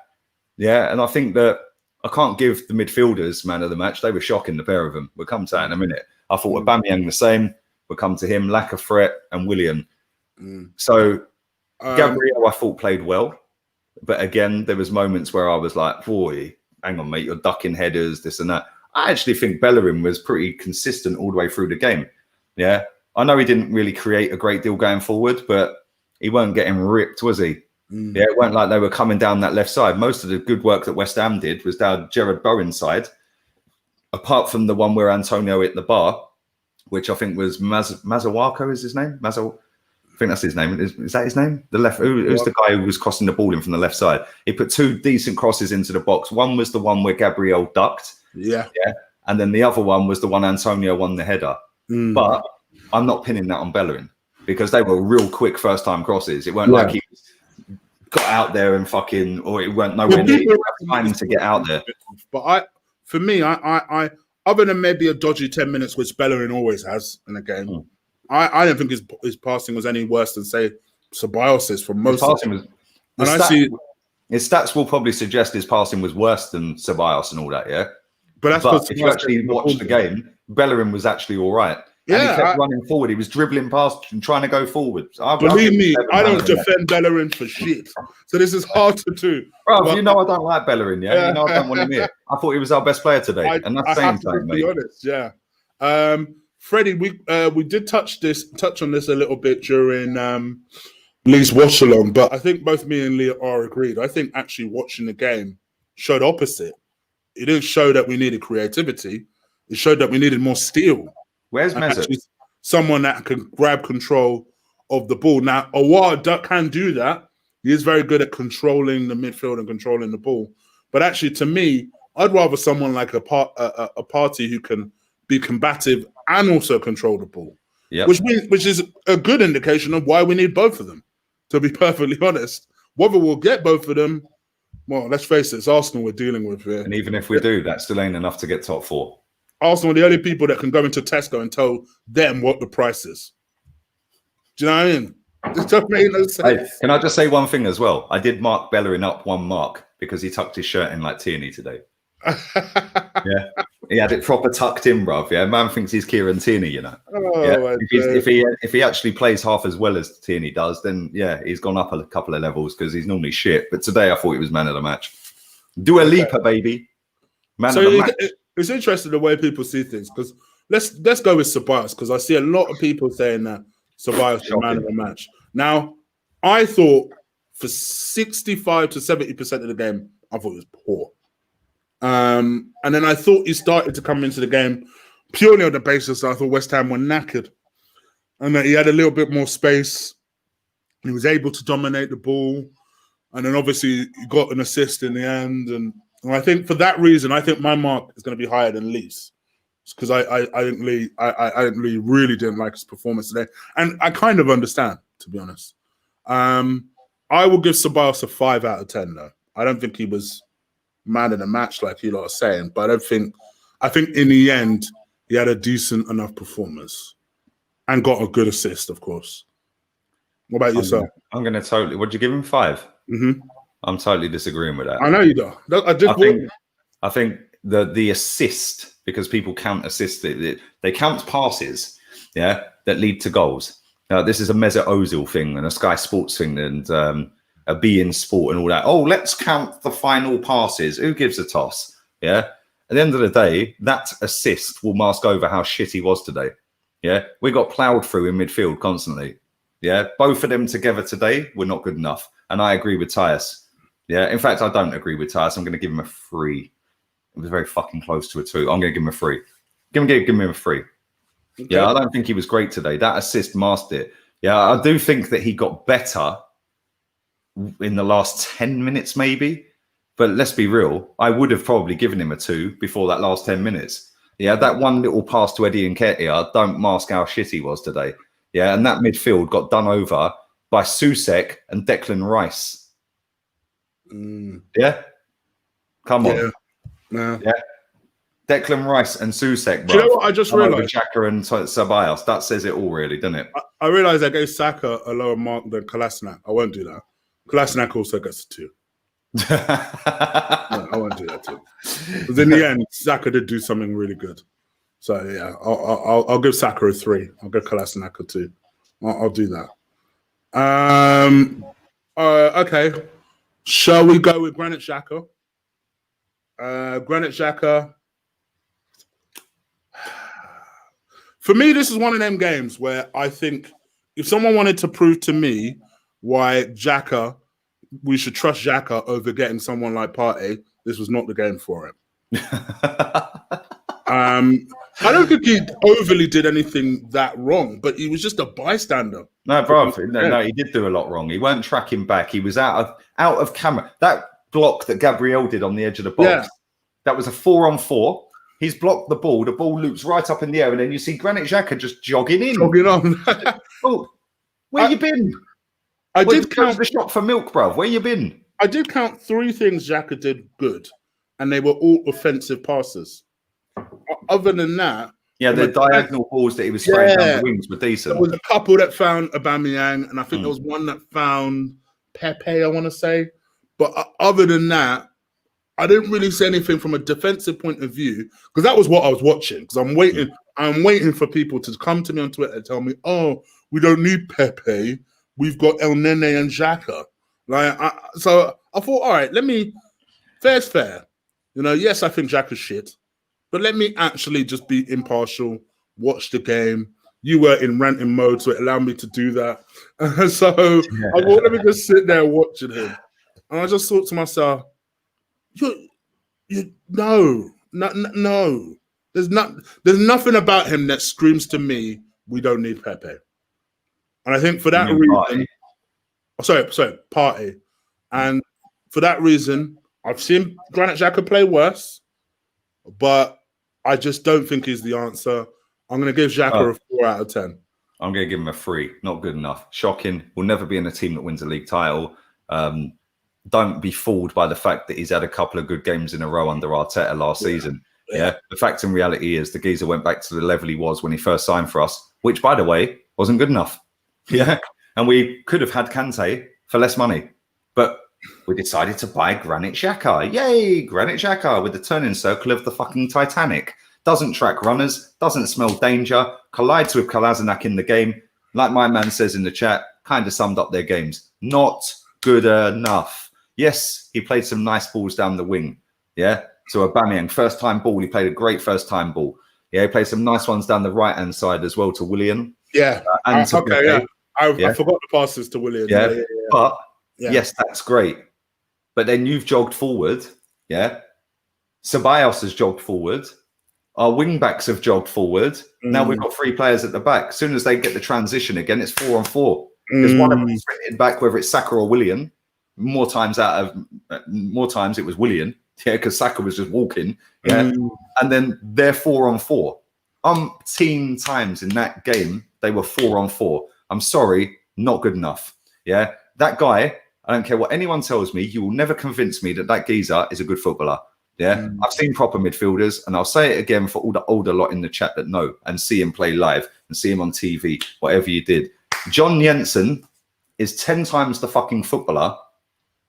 Yeah. And I think that I can't give the midfielders man of the match. They were shocking, the pair of them. We'll come to that in a minute. I thought Aubameyang the same. We'll come to him. Lacazette and Willian. So Gabriel, I thought played well. But again, there was moments where I was like, boy, hang on, mate, you're ducking headers, this and that. I actually think Bellerin was pretty consistent all the way through the game. Yeah. I know he didn't really create a great deal going forward, but he weren't getting ripped, was he? Yeah, it weren't like they were coming down that left side. Most of the good work that West Ham did was down Gerard Bowen's side, apart from the one where Antonio hit the bar, which I think was Mazawako is his name? I think that's his name. Is that his name? The left. Who's the guy who was crossing the ball in from the left side? He put 2 decent crosses into the box. One was the one where Gabriel ducked. Yeah. And then the other one was the one Antonio won the header. But I'm not pinning that on Bellerin because they were real quick first-time crosses. It weren't like he got out there and fucking, or it weren't nowhere near time to get out there. But I other than maybe a dodgy 10 minutes, which Bellerin always has in a game, I don't think his passing was any worse than, say, Ceballos is for most of it. His stats will probably suggest his passing was worse than Ceballos and all that, yeah? But if you actually watch the game, Bellerin was actually all right. And he kept running forward. He was dribbling past and trying to go forward. Believe me, I don't defend Bellerin for shit. So this is hard to do. Bro, you know I don't like Bellerin, yeah? You know I don't want him here. I thought he was our best player today. And that's saying something, mate. To be honest, yeah. Freddie, we did touch on this a little bit during Lee's watch along, but I think both me and Lee are agreed. I think actually watching the game showed opposite. It didn't show that we needed creativity. It showed that we needed more steel. Where's Mesut? Someone that can grab control of the ball. Now, Awad can do that. He is very good at controlling the midfield and controlling the ball. But actually, to me, I'd rather someone like a party who can be combative and also control the ball. Yep. Which is a good indication of why we need both of them, to be perfectly honest. Whether we'll get both of them, well, let's face it, it's Arsenal we're dealing with here. And even if we do, that still ain't enough to get top 4. Arsenal are the only people that can go into Tesco and tell them what the price is. Do you know what I mean? It doesn't make no sense. Hey, can I just say one thing as well? I did mark Bellerin up 1 mark because he tucked his shirt in like Tierney today. Yeah, he had it proper tucked in, bruv. Yeah, man thinks he's Kieran Tierney, you know. If he actually plays half as well as Tierney does, then yeah, he's gone up a couple of levels because he's normally shit. But today I thought he was man of the match. Dua Lipa, baby, man of the match. It's interesting the way people see things, because let's go with Ceballos, because I see a lot of people saying that Ceballos is man of the match. Now, I thought for 65 to 70% of the game, I thought it was poor. And then I thought he started to come into the game purely on the basis that I thought West Ham were knackered and that he had a little bit more space. He was able to dominate the ball. And then obviously he got an assist in the end. And I think for that reason, I think my mark is going to be higher than Lee's, because I think Lee really didn't like his performance today. And I kind of understand, to be honest. I will give Ceballos a 5 out of 10, though. I don't think he was man of the match, like you lot are saying, but I think in the end, he had a decent enough performance and got a good assist, of course. What about yourself? I'm going to totally... Would you give him 5? Mm-hmm. I'm totally disagreeing with that. I know you do. I think the assist, because people count assists, they count passes, yeah, that lead to goals. This is a Mesut Ozil thing and a Sky Sports thing and a beIN Sport and all that. Oh, let's count the final passes. Who gives a toss? Yeah. At the end of the day, that assist will mask over how shit he was today. Yeah. We got ploughed through in midfield constantly. Yeah. Both of them together today were not good enough. And I agree with Tyus. Yeah. In fact, I don't agree with Tyus. I'm going to give him a 3. It was very fucking close to a 2. I'm going to give him a 3. Give him a 3. Okay. Yeah. I don't think he was great today. That assist masked it. Yeah. I do think that he got better in the last 10 minutes, maybe. But let's be real. I would have probably given him a 2 before that last 10 minutes. Yeah, that one little pass to Eddie Nketiah don't mask how shit he was today. Yeah, and that midfield got done over by Soucek and Declan Rice. Yeah? Come on. Yeah. Declan Rice and Soucek, bro. Do you know what I just realised? Xhaka and Ceballos. That says it all, really, doesn't it? I realised I gave Saka a lower mark than Kolasinac. I won't do that. Kolasinac also gets a 2. No, I won't do that too. Because in the end, Saka did do something really good. So yeah, I'll give Saka a 3. I'll give Kolasinac a 2. I'll do that. Okay. Shall we go with Granit Xhaka? Granit Xhaka. For me, this is one of them games where I think if someone wanted to prove to me why we should trust Xhaka over getting someone like Partey, this was not the game for him. I don't think he overly did anything that wrong, but he was just a bystander. No, bro. No, he did do a lot wrong. He weren't tracking back. He was out of camera. That block that Gabriel did on the edge of the box, that was a 4-on-4. He's blocked the ball. The ball loops right up in the air, and then you see Granit Xhaka just jogging in. Jogging on. Oh, where you been? I did count the shop for milk, bruv. Where you been? I did count 3 things Xhaka did good, and they were all offensive passes. other than that, yeah, the diagonal balls that he was spraying down the wings were decent. There was a couple that found Aubameyang, and I think there was one that found Pepe, I want to say. But other than that, I didn't really see anything from a defensive point of view, because that was what I was watching. Because I'm waiting for people to come to me on Twitter and tell me, "Oh, we don't need Pepe. We've got El Nene and Xhaka." So I thought, all right, fair's fair. Yes, I think Xhaka's shit, but let me actually just be impartial, watch the game. You were in ranting mode, so it allowed me to do that. So I thought, let me just sit there watching him. And I just thought to myself, no. There's nothing about him that screams to me, we don't need Pepe. And I think for that reason, Partey. And for that reason, I've seen Granit Xhaka play worse, but I just don't think he's the answer. I'm going to give Xhaka a 4 out of 10. I'm going to give him a 3. Not good enough. Shocking. Will never be in a team that wins a league title. Don't be fooled by the fact that he's had a couple of good games in a row under Arteta last season. Yeah. The fact and reality is the geezer went back to the level he was when he first signed for us, which, by the way, wasn't good enough. Yeah. And we could have had Kante for less money. But we decided to buy Granit Xhaka. Yay, Granit Xhaka with the turning circle of the fucking Titanic. Doesn't track runners, doesn't smell danger, collides with Kolasinac in the game. Like my man says in the chat, kind of summed up their games. Not good enough. Yes, he played some nice balls down the wing. Yeah. So Aubameyang, first time ball. He played a great first time ball. Yeah, he played some nice ones down the right hand side as well to Willian. Yeah. I forgot the passes to Willian. Yeah. But yes, that's great. But then you've jogged forward. Yeah. Ceballos has jogged forward. Our wing backs have jogged forward. Now we've got 3 players at the back. As soon as they get the transition again, it's 4 on 4. Because one of them sprinted back, whether it's Saka or Willian. More times it was Willian. Yeah, because Saka was just walking. Yeah. And then they're 4 on 4. Umpteen times in that game, they were 4 on 4. I'm sorry, not good enough. Yeah. That guy, I don't care what anyone tells me, you will never convince me that geezer is a good footballer. Yeah, I've seen proper midfielders, and I'll say it again for all the older lot in the chat that know and see him play live and see him on TV, whatever you did. John Jensen is 10 times the fucking footballer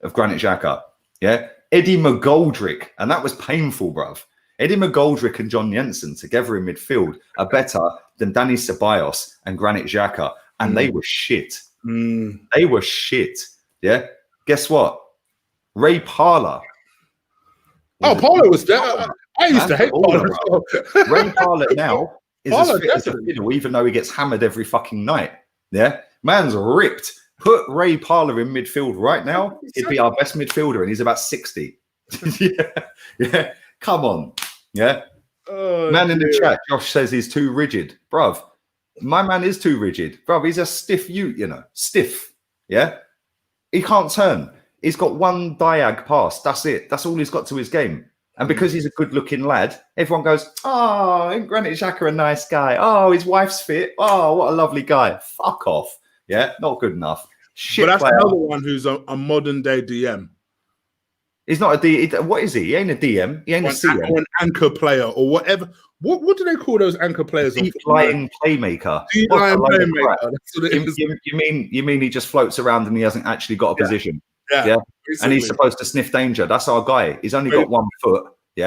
of Granit Xhaka. Yeah, Eddie McGoldrick, and that was painful, bruv. Eddie McGoldrick and John Jensen together in midfield are better than Dani Ceballos and Granit Xhaka, and they were shit. They were shit. Yeah, guess what? Ray Parlour. Parlour was there. I used to hate Parlour. Ray Parlour now is as fit as a fiddle, even though he gets hammered every fucking night. Yeah, man's ripped. Put Ray Parlour in midfield right now, he'd be our best midfielder, and he's about 60. yeah. Come on. Yeah. Man in the chat, Josh says he's too rigid. Bruv, my man is too rigid. Bruv, he's a stiff stiff. Yeah. He can't turn. He's got one diag pass. That's it. That's all he's got to his game. And because he's a good-looking lad, everyone goes, oh, Granit Xhaka a nice guy. Oh, his wife's fit. Oh, what a lovely guy. Fuck off. Yeah, not good enough. Shit. But that's another one who's a modern-day DM. He's not a DM. What is he? He ain't a DM. He ain't a CM. Or an anchor player or whatever. What do they call those anchor players? Deep-lying playmaker. Deep-lying playmaker. That's what it is. You mean he just floats around and he hasn't actually got a position? Yeah. And he's supposed to sniff danger. That's our guy. He's only got 1 foot,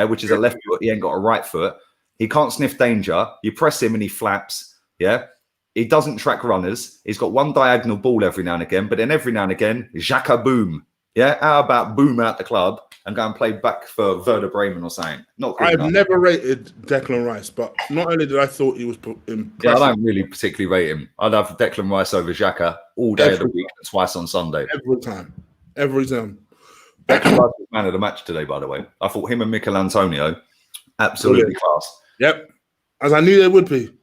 which is a left foot. He ain't got a right foot. He can't sniff danger. You press him and he flaps. Yeah. He doesn't track runners. He's got 1 diagonal ball every now and again, but then every now and again, Xhaka boom. Yeah. How about boom out the club and go and play back for Werder Bremen or something? Not good enough. I've never rated Declan Rice, but not only did I thought he was impressive. Yeah, I don't really particularly rate him. I'd have Declan Rice over Xhaka all day of the week and twice on Sunday. Every time. Declan Rice was man of the match today, by the way. I thought him and Mikel Antonio, absolutely class. Yep. As I knew they would be.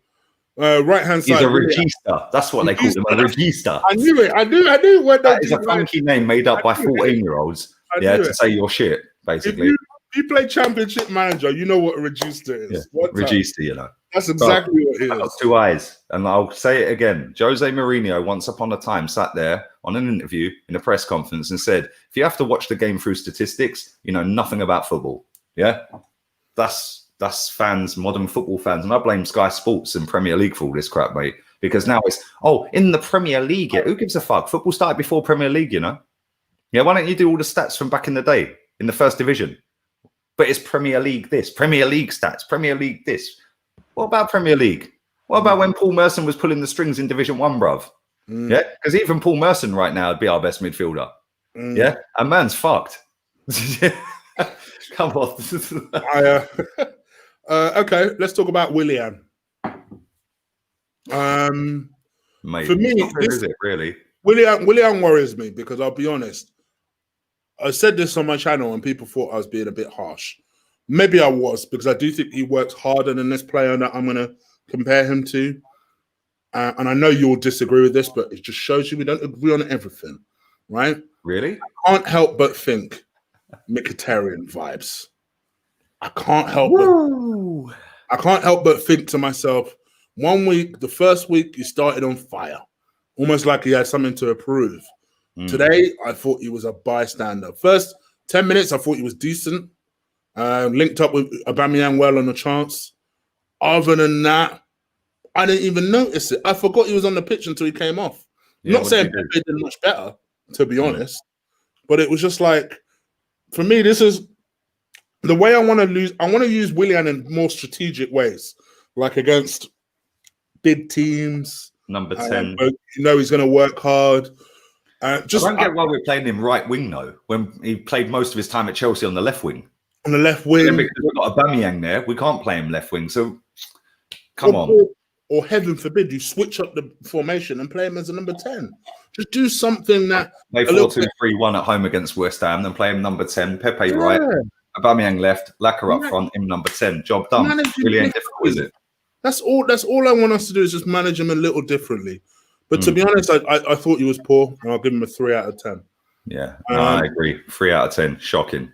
Right-hand side. He's a regista. That's what they call him, a regista. I knew it. I knew that is a funky name made up by 14-years-olds. To say your shit, basically. If you play Championship Manager, you know what a regista is. Yeah, regista, That's exactly what it is. I've got 2 eyes, and I'll say it again. Jose Mourinho, once upon a time, sat there on an interview in a press conference and said, if you have to watch the game through statistics, you know nothing about football. Yeah? That's That's fans, modern football fans. And I blame Sky Sports and Premier League for all this crap, mate. Because now it's, in the Premier League, who gives a fuck? Football started before Premier League, you know? Yeah, why don't you do all the stats from back in the day in the first division? But it's Premier League this, Premier League stats, Premier League this. What about Premier League? What about when Paul Merson was pulling the strings in Division 1, bruv? Yeah, because even Paul Merson right now would be our best midfielder. Yeah, and man's fucked. Come on. Okay, let's talk about Willian. Mate, for me, is it really? Willian worries me because I'll be honest. I said this on my channel and people thought I was being a bit harsh. Maybe I was, because I do think he works harder than this player that I'm going to compare him to. And I know you'll disagree with this, but it just shows you we don't agree on everything, right? Really? I can't help but think Mkhitaryan vibes. I can't help but think to myself, 1 week, the first week, he started on fire, almost like he had something to prove. Today, I thought he was a bystander. First 10 minutes, I thought he was decent. Linked up with Aubameyang well on the chance. Other than that, I didn't even notice it. I forgot he was on the pitch until he came off. Yeah, not saying Pepe did much better, to be honest, but it was just like, for me, this is the way I want to lose. I want to use Willian in more strategic ways, like against big teams. Number 10. You know he's going to work hard. I don't get why we're playing him right wing, though, when he played most of his time at Chelsea on the left wing. On the left wing. Because we've got Aubameyang there, we can't play him left wing. So, come on. Or heaven forbid, you switch up the formation and play him as a number 10. Just do something that... Play 4-2-3-1 at home against West Ham, then play him number 10, Pepe right, Aubameyang left, Laka up front, him number 10. Job done. Really ain't difficult, is it? That's all I want us to do is just manage him a little differently. But to be honest, I thought he was poor, and I'll give him a 3 out of 10. Yeah, I agree. 3 out of 10. Shocking.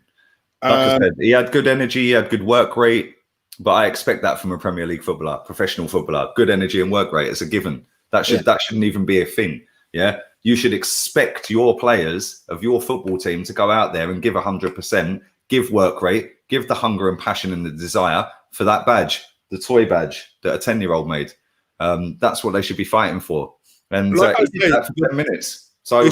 Like I said, he had good energy, he had good work rate, but I expect that from a Premier League footballer, professional footballer. Good energy and work rate is a given. That shouldn't even be a thing. Yeah, you should expect your players of your football team to go out there and give 100%, give work rate, give the hunger and passion and the desire for that badge, the toy badge that a 10-year-old made. That's what they should be fighting for. And he did that for 10 minutes. So,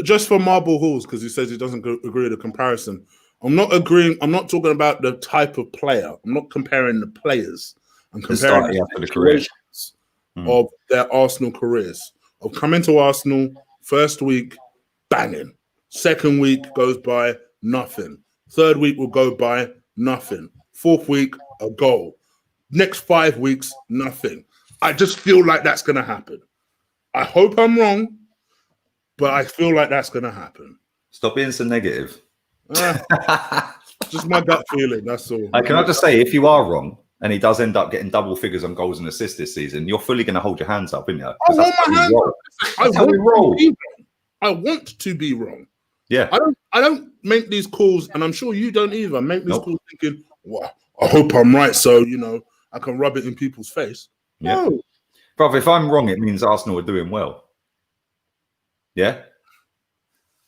just for Marble Halls, because he says he doesn't agree with the comparison. I'm not agreeing. I'm not talking about the type of player. I'm not comparing the players. I'm comparing the situations of their Arsenal careers. Of coming to Arsenal, first week, banging. Second week goes by, nothing. Third week will go by, nothing. Fourth week, a goal. Next 5 weeks, nothing. I just feel like that's going to happen. I hope I'm wrong, but I feel like that's going to happen. Stop being so negative. Just my gut feeling, that's all. Can I just say, if you are wrong and he does end up getting double figures on goals and assists this season, you're fully going to hold your hands up, aren't you? I want my hands up. I want to be wrong. Yeah. I don't make these calls, and I'm sure you don't either, make these calls thinking, well, I hope I'm right, so, I can rub it in people's face. Yeah. No. Bro, if I'm wrong, it means Arsenal are doing well. Yeah?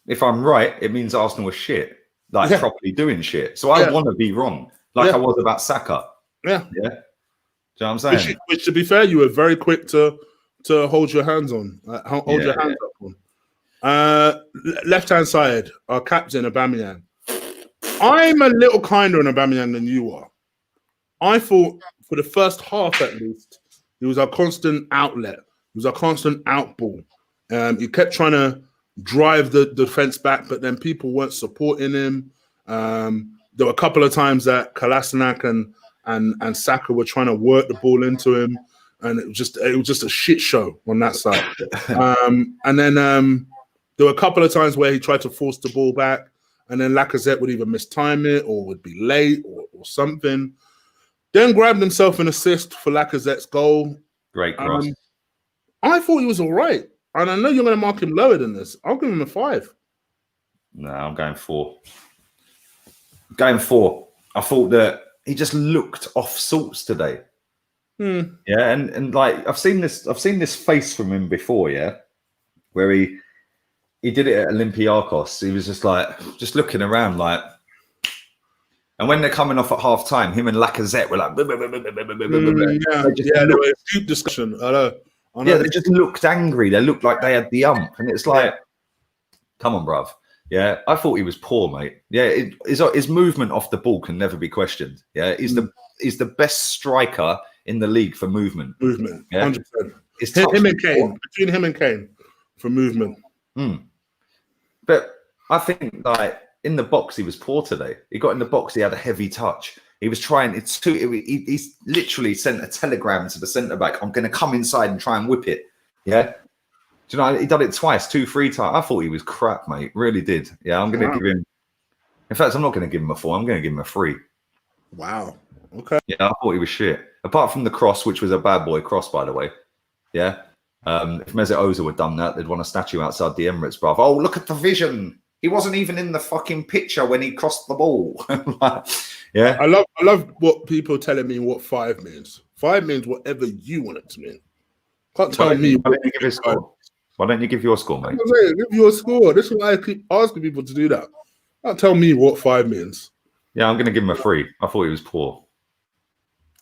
If I'm right, it means Arsenal are shit. Properly doing shit. So I want to be wrong. I was about Saka. Yeah. Yeah. Do you know what I'm saying? Which to be fair, you were very quick to hold your hands on. Your hands up on. Left-hand side, our captain, Aubameyang. I'm a little kinder on Aubameyang than you are. I thought for the first half at least, he was our constant outlet. He was our constant outball. He kept trying to drive the defense back, but then people weren't supporting him. There were a couple of times that Kolasinac and Saka were trying to work the ball into him, and it was just a shit show on that side. And then there were a couple of times where he tried to force the ball back, and then Lacazette would either mistime it or would be late or something. Then grabbed himself an assist for Lacazette's goal. Great cross. I thought he was all right. And I know you're going to mark him lower than this. I'll give him a 5. No, I'm going 4. Going 4. I thought that he just looked off sorts today. Yeah, and I've seen this face from him before, yeah, where he did it at Olympiacos. He was just looking around And when they're coming off at half time, him and Lacazette were like, there was a deep discussion. I know. Yeah, they just looked angry. They looked like they had the ump, and it's like, come on, bruv. Yeah, I thought he was poor, mate. Yeah, his movement off the ball can never be questioned. Yeah, he's the best striker in the league for movement. Yeah? 100%. Him and Kane, between him and Kane for movement. But I think like in the box, he was poor today. He got in the box, he had a heavy touch. He was trying. He's literally sent a telegram to the centre back. I'm going to come inside and try and whip it. Yeah. Do you know, he done it twice, 2-3 times. I thought he was crap, mate. Really did. Yeah, I'm going to give him. In fact, I'm not going to give him a 4. I'm going to give him a 3. Wow. Okay. Yeah, I thought he was shit. Apart from the cross, which was a bad boy cross, by the way. Yeah. If Mesut Ozil had done that, they'd want a statue outside the Emirates, bruv. Oh, look at the vision. He wasn't even in the fucking picture when he crossed the ball. Yeah. I love what people telling me what 5 means. 5 means whatever you want it to mean. Can't tell me. Why don't you give your score, mate? Give your score. This is why I keep asking people to do that. Can't tell me what 5 means. Yeah, I'm going to give him a 3. I thought he was poor.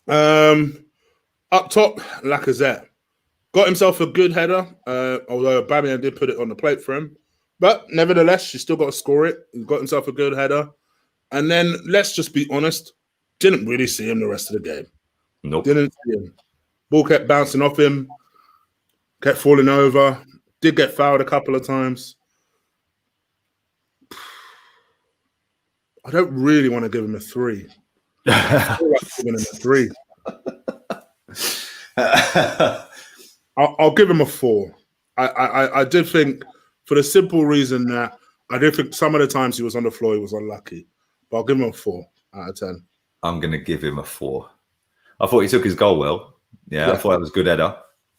Up top, Lacazette got himself a good header. Although Aubameyang did put it on the plate for him, but nevertheless, you still got to score it. He got himself a good header, and then let's just be honest, didn't really see him the rest of the game. Nope. Didn't see him. Ball kept bouncing off him, kept falling over. Did get fouled a couple of times. I don't really want to give him a 3. I feel like giving him a 3. I'll give him a 4. I did think, for the simple reason that I did think some of the times he was on the floor, he was unlucky. But I'll give him a 4 out of 10. I'm going to give him a 4. I thought he took his goal well. Yeah. I thought that was a good header.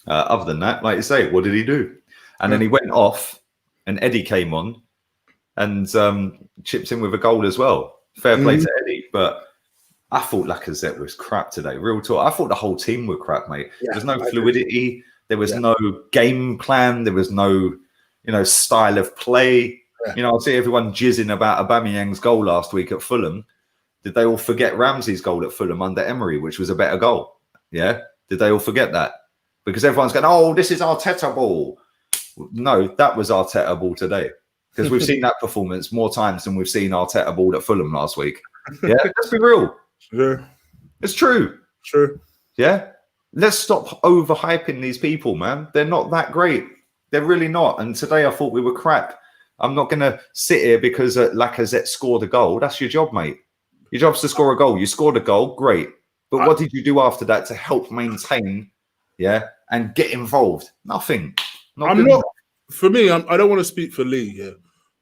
Other than that, like you say, what did he do? And then he went off, and Eddie came on and chipped in with a goal as well. Fair play to Eddie, but I thought Lacazette was crap today. Real talk. I thought the whole team were crap, mate. There was no fluidity. There was no game plan. There was no, style of play. Yeah. I see everyone jizzing about Aubameyang's goal last week at Fulham. Did they all forget Ramsey's goal at Fulham under Emery, which was a better goal? Yeah. Did they all forget that? Because everyone's going, oh, this is Arteta ball. No, that was Arteta ball today. Because we've seen that performance more times than we've seen Arteta ball at Fulham last week. Yeah, let's be real. Sure. It's true. True. Yeah. Let's stop overhyping these people, man. They're not that great. They're really not. And today I thought we were crap. I'm not going to sit here because Lacazette scored a goal. That's your job, mate. Your job's to score a goal. You scored a goal, great. But what did you do after that to help maintain, and get involved? Nothing. For me, I don't want to speak for Lee here,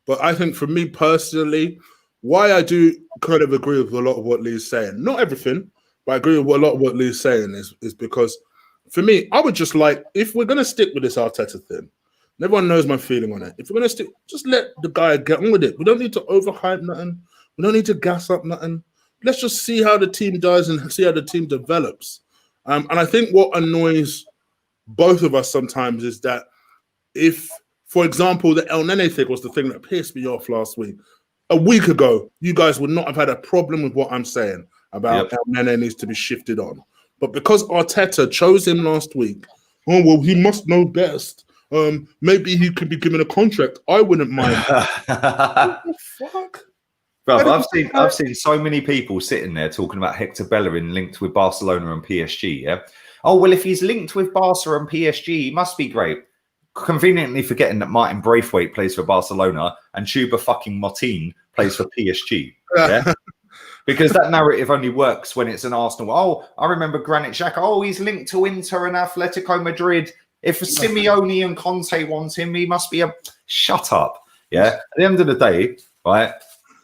but I think for me personally, why I do kind of agree with a lot of what Lee's saying, not everything, but I agree with a lot of what Lee's saying is because for me, I would just like, if we're going to stick with this Arteta thing, and everyone knows my feeling on it, if we're going to stick, just let the guy get on with it. We don't need to overhype nothing. We don't need to gas up nothing. Let's just see how the team does and see how the team develops. And I think what annoys both of us sometimes is that if, for example, the El Nene thing was the thing that pissed me off last week. A week ago, you guys would not have had a problem with what I'm saying about El Nene needs to be shifted on. But because Arteta chose him last week, oh, well, he must know best. Maybe he could be given a contract. I wouldn't mind. What the fuck? Bro, I've seen so many people sitting there talking about Hector Bellerin linked with Barcelona and PSG, yeah? Oh, well, if he's linked with Barca and PSG, he must be great. Conveniently forgetting that Martin Braithwaite plays for Barcelona and Chuba fucking Martin plays for PSG. Yeah? Because that narrative only works when it's an Arsenal. Oh, I remember Granit Xhaka. Oh, he's linked to Inter and Atletico Madrid. If Simeone and Conte want him, he must be a... Shut up. Yeah? At the end of the day, right,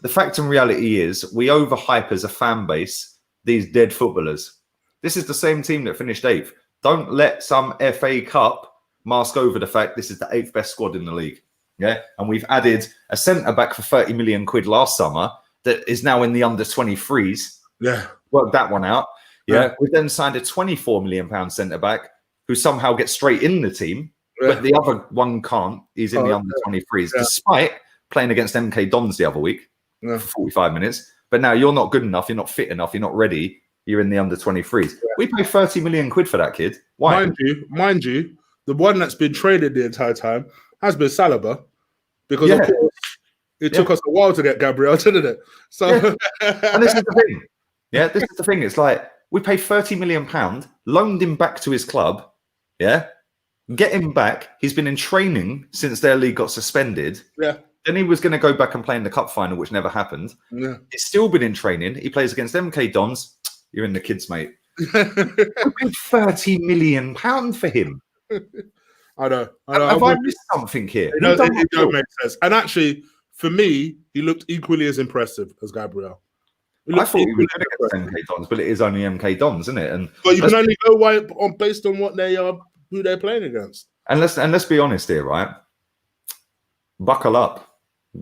the fact and reality is we overhype as a fan base these dead footballers. This is the same team that finished 8th. Don't let some FA Cup mask over the fact this is the 8th best squad in the league. Yeah. And we've added a centre-back for 30 million quid last summer that is now in the under-23s. Yeah. Work that one out. Yeah. We've then signed a £24 million centre-back who somehow gets straight in the team, but the other one can't. He's in the under-23s, despite playing against MK Dons the other week for 45 minutes. But now you're not good enough. You're not fit enough. You're not ready. You're in the under 23s. Yeah. We pay 30 million quid for that kid. Why? Mind you, the one that's been traded the entire time has been Saliba, because of course it took us a while to get Gabriel, didn't it? So, and this is the thing. Yeah, this is the thing. It's like we pay £30 million, loaned him back to his club. Yeah, get him back. He's been in training since their league got suspended. Yeah. Then he was going to go back and play in the cup final, which never happened. Yeah. He's still been in training. He plays against MK Dons. You're in the kids, mate. We paid £30 million for him. I know. Have I missed something here? It don't make sense. And actually, for me, he looked equally as impressive as Gabriel. I thought he was good against MK Dons, but it is only MK Dons, isn't it? But you can only go based on what they are, who they're playing against. And let's be honest here, right? Buckle up.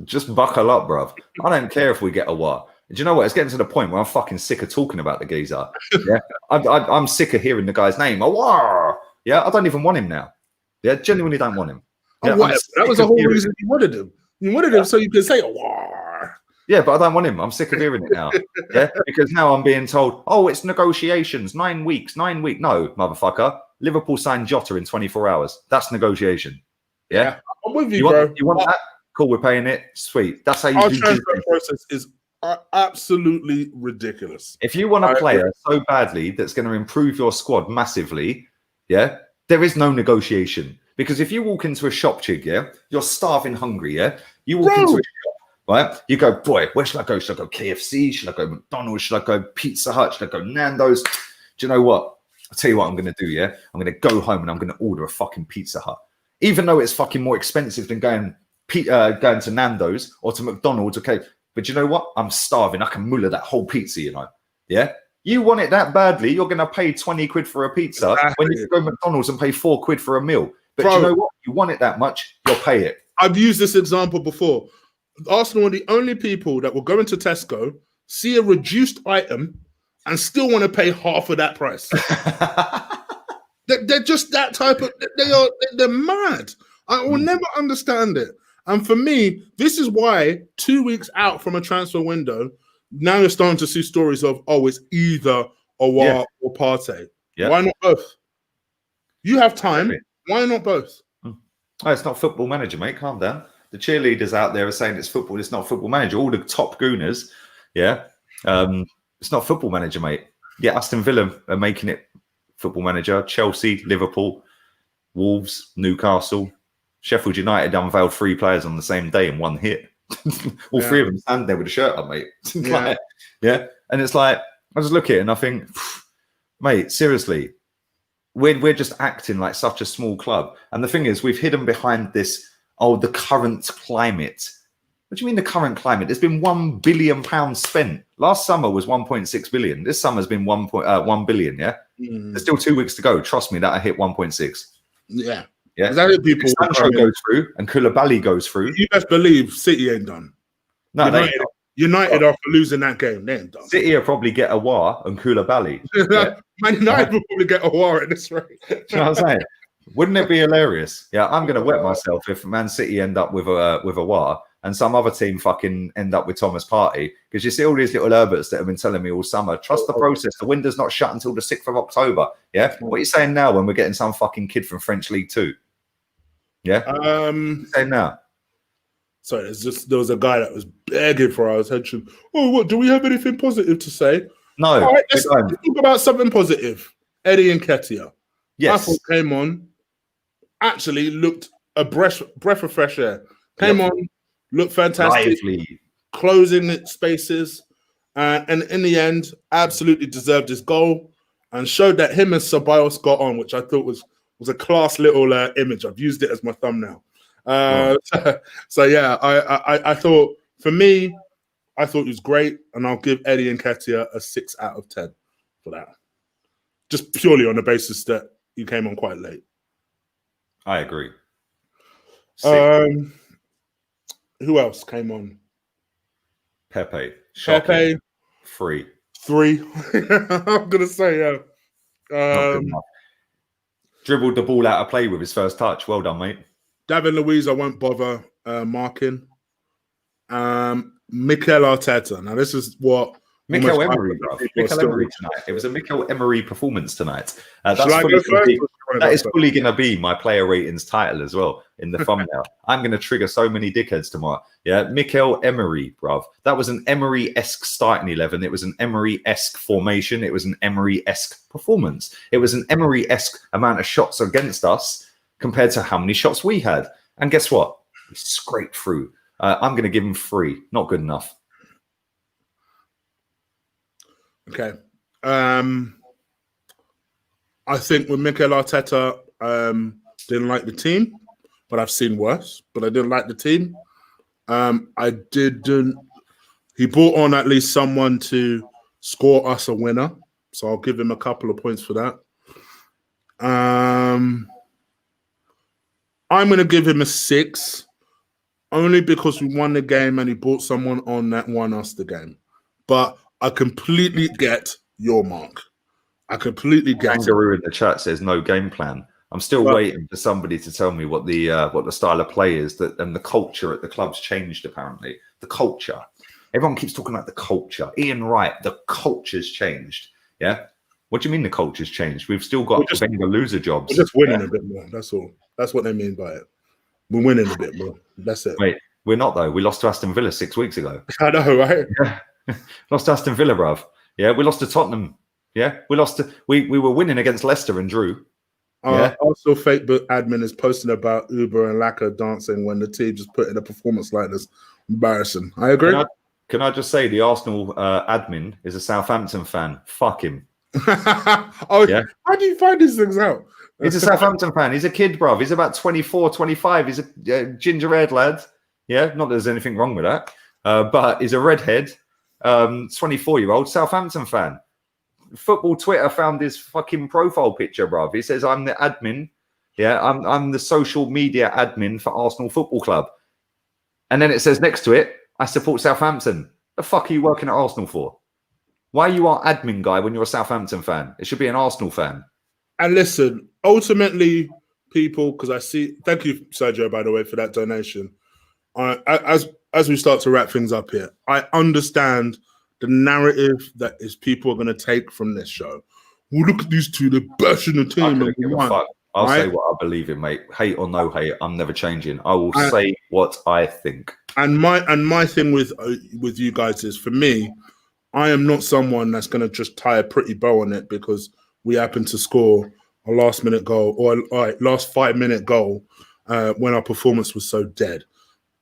Just buckle up, bruv. I don't care if we get a what. Do you know what? It's getting to the point where I'm fucking sick of talking about the geezer. Yeah, I'm sick of hearing the guy's name. Awar! Yeah, I don't even want him now. Yeah, genuinely don't want him. Yeah, that was the whole reason you wanted him. You wanted him so you could say awar. Yeah, but I don't want him. I'm sick of hearing it now. Yeah, because now I'm being told, oh, it's negotiations, 9 weeks, 9 weeks. No, motherfucker. Liverpool signed Jota in 24 hours. That's negotiation. Yeah, I'm with you, bro. You want that? Cool, we're paying it. Sweet. That's how you do transfer process is absolutely ridiculous. If you want a player so badly that's going to improve your squad massively, yeah, there is no negotiation. Because if you walk into a shop, Chig, yeah, you're starving hungry, yeah, you walk into a shop, right? You go, boy, where should I go? Should I go KFC? Should I go McDonald's? Should I go Pizza Hut? Should I go Nando's? Do you know what? I'll tell you what I'm going to do, yeah? I'm going to go home and I'm going to order a fucking Pizza Hut. Even though it's fucking more expensive than going to Nando's or to McDonald's, okay? But you know what? I'm starving. I can mullah that whole pizza, you know? Yeah? You want it that badly, you're going to pay 20 quid for a pizza when you can go to McDonald's and pay 4 quid for a meal. But you know what? You want it that much, you'll pay it. I've used this example before. Arsenal are the only people that will go into Tesco, see a reduced item, and still want to pay half of that price. They're just that type of... They're mad. I will never understand it. And for me, this is why 2 weeks out from a transfer window, now you're starting to see stories of, oh, it's either Awar or Partey. Yeah. Why not both? You have time. Why not both? Oh, it's not Football Manager, mate. Calm down. The cheerleaders out there are saying it's football. It's not Football Manager. All the top gooners, yeah. It's not Football Manager, mate. Yeah, Aston Villa are making it Football Manager. Chelsea, Liverpool, Wolves, Newcastle, Sheffield United unveiled 3 players on the same day in one hit. All 3 of them stand there with a shirt on, mate. Yeah. And it's like, I just look at it and I think, mate, seriously, we're just acting like such a small club. And the thing is, we've hidden behind this, the current climate. What do you mean the current climate? There's been £1 billion spent. Last summer was 1.6 billion. This summer's been 1 billion, yeah? There's still 2 weeks to go. Trust me, that'll hit 1.6. Yeah. Yeah, people Sancho goes through and Koulibaly goes through. You best believe City ain't done. No, United are losing that game. They ain't done. City will probably get Awar and Koulibaly. Yeah? Man United will probably get Awar at this rate. You know what I'm saying? Wouldn't it be hilarious? Yeah, I'm going to wet myself if Man City end up with Awar and some other team fucking end up with Thomas Partey. Because you see all these little Herberts that have been telling me all summer, trust the process. The window's not shut until the 6th of October. Yeah? What are you saying now when we're getting some fucking kid from French League 2? Yeah. Say now. Sorry, there was a guy that was begging for our attention. Oh, what? Do we have anything positive to say? No. All right, let's talk about something positive. Eddie Nketiah. Yes. I thought came on, actually looked a breath of fresh air. Came on, looked fantastic. Lively. Closing spaces. And in the end, absolutely deserved his goal and showed that him and Ceballos got on, which I thought was a class little image. I've used it as my thumbnail. So yeah, I thought, for me, I thought it was great, and I'll give Eddie Nketiah a 6 out of 10 for that. Just purely on the basis that you came on quite late. I agree. Who else came on? Pepe. Pepe. 3. I'm gonna say dribbled the ball out of play with his first touch. Well done, mate. David Luiz, I won't bother marking. Mikel Arteta. Now, this is what Mikel Emery, bro. Mikel Emery tonight. It was a Mikel Emery performance tonight. That is fully going to be my player ratings title as well in the thumbnail. I'm going to trigger so many dickheads tomorrow. Yeah, Mikel Emery, bruv. That was an Emery-esque starting 11. It was an Emery-esque formation. It was an Emery-esque performance. It was an Emery-esque amount of shots against us compared to how many shots we had. And guess what? He scraped through. I'm going to give him 3. Not good enough. Okay. I think with Mikel Arteta, didn't like the team, but I've seen worse. But I didn't like the team. He brought on at least someone to score us a winner. So I'll give him a couple of points for that. I'm going to give him a 6, only because we won the game and he brought someone on that won us the game. But I completely get your mark. I completely get Kangaroo in the chat says no game plan. I'm still waiting for somebody to tell me what the style of play is and the culture at the club's changed. Apparently, the culture. Everyone keeps talking about the culture. Ian Wright, the culture's changed. Yeah. What do you mean the culture's changed? We've still got Wenger loser jobs. We're just winning a bit more. That's all. That's what they mean by it. We're winning a bit more. That's it. Wait, we're not though. We lost to Aston Villa 6 weeks ago. I know, right? Yeah. Lost to Aston Villa, bruv. Yeah, we lost to Tottenham. Yeah, we lost to. We were winning against Leicester and drew. Also, Facebook admin is posting about Uber and Laka dancing when the team just put in a performance like this. Embarrassing. I agree. Can I just say the Arsenal admin is a Southampton fan? Fuck him. Yeah. How do you find these things out? He's a Southampton fan. He's a kid, bruv. He's about 24, 25. He's a ginger-haired lad. Yeah, not that there's anything wrong with that. But he's a redhead, 24-year-old Southampton fan. Football Twitter found his fucking profile picture, bruv. He says, I'm the admin. Yeah, I'm the social media admin for Arsenal Football Club. And then it says next to it, I support Southampton. The fuck are you working at Arsenal for? Why are you our admin guy when you're a Southampton fan? It should be an Arsenal fan. And listen, ultimately, people, because I see, thank you, Sergio, by the way, for that donation. As we start to wrap things up here, I understand the narrative that is people are going to take from this show. Well, look at these two, they're bashing the team. I'll say what I believe in, mate. Hate or no hate, I'm never changing. I will say what I think. And my thing with you guys is, for me, I am not someone that's going to just tie a pretty bow on it because we happen to score a last-minute goal or last 5-minute goal when our performance was so dead.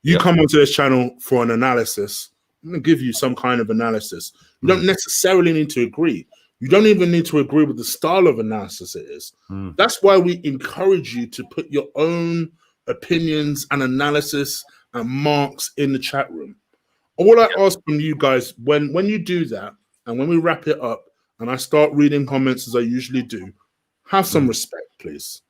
You come onto this channel for an analysis. I'm going to give you some kind of analysis. You don't necessarily need to agree. You don't even need to agree with the style of analysis it is. That's why we encourage you to put your own opinions and analysis and marks in the chat room. All I ask from you guys, when you do that, and when we wrap it up, and I start reading comments as I usually do, have some respect, please.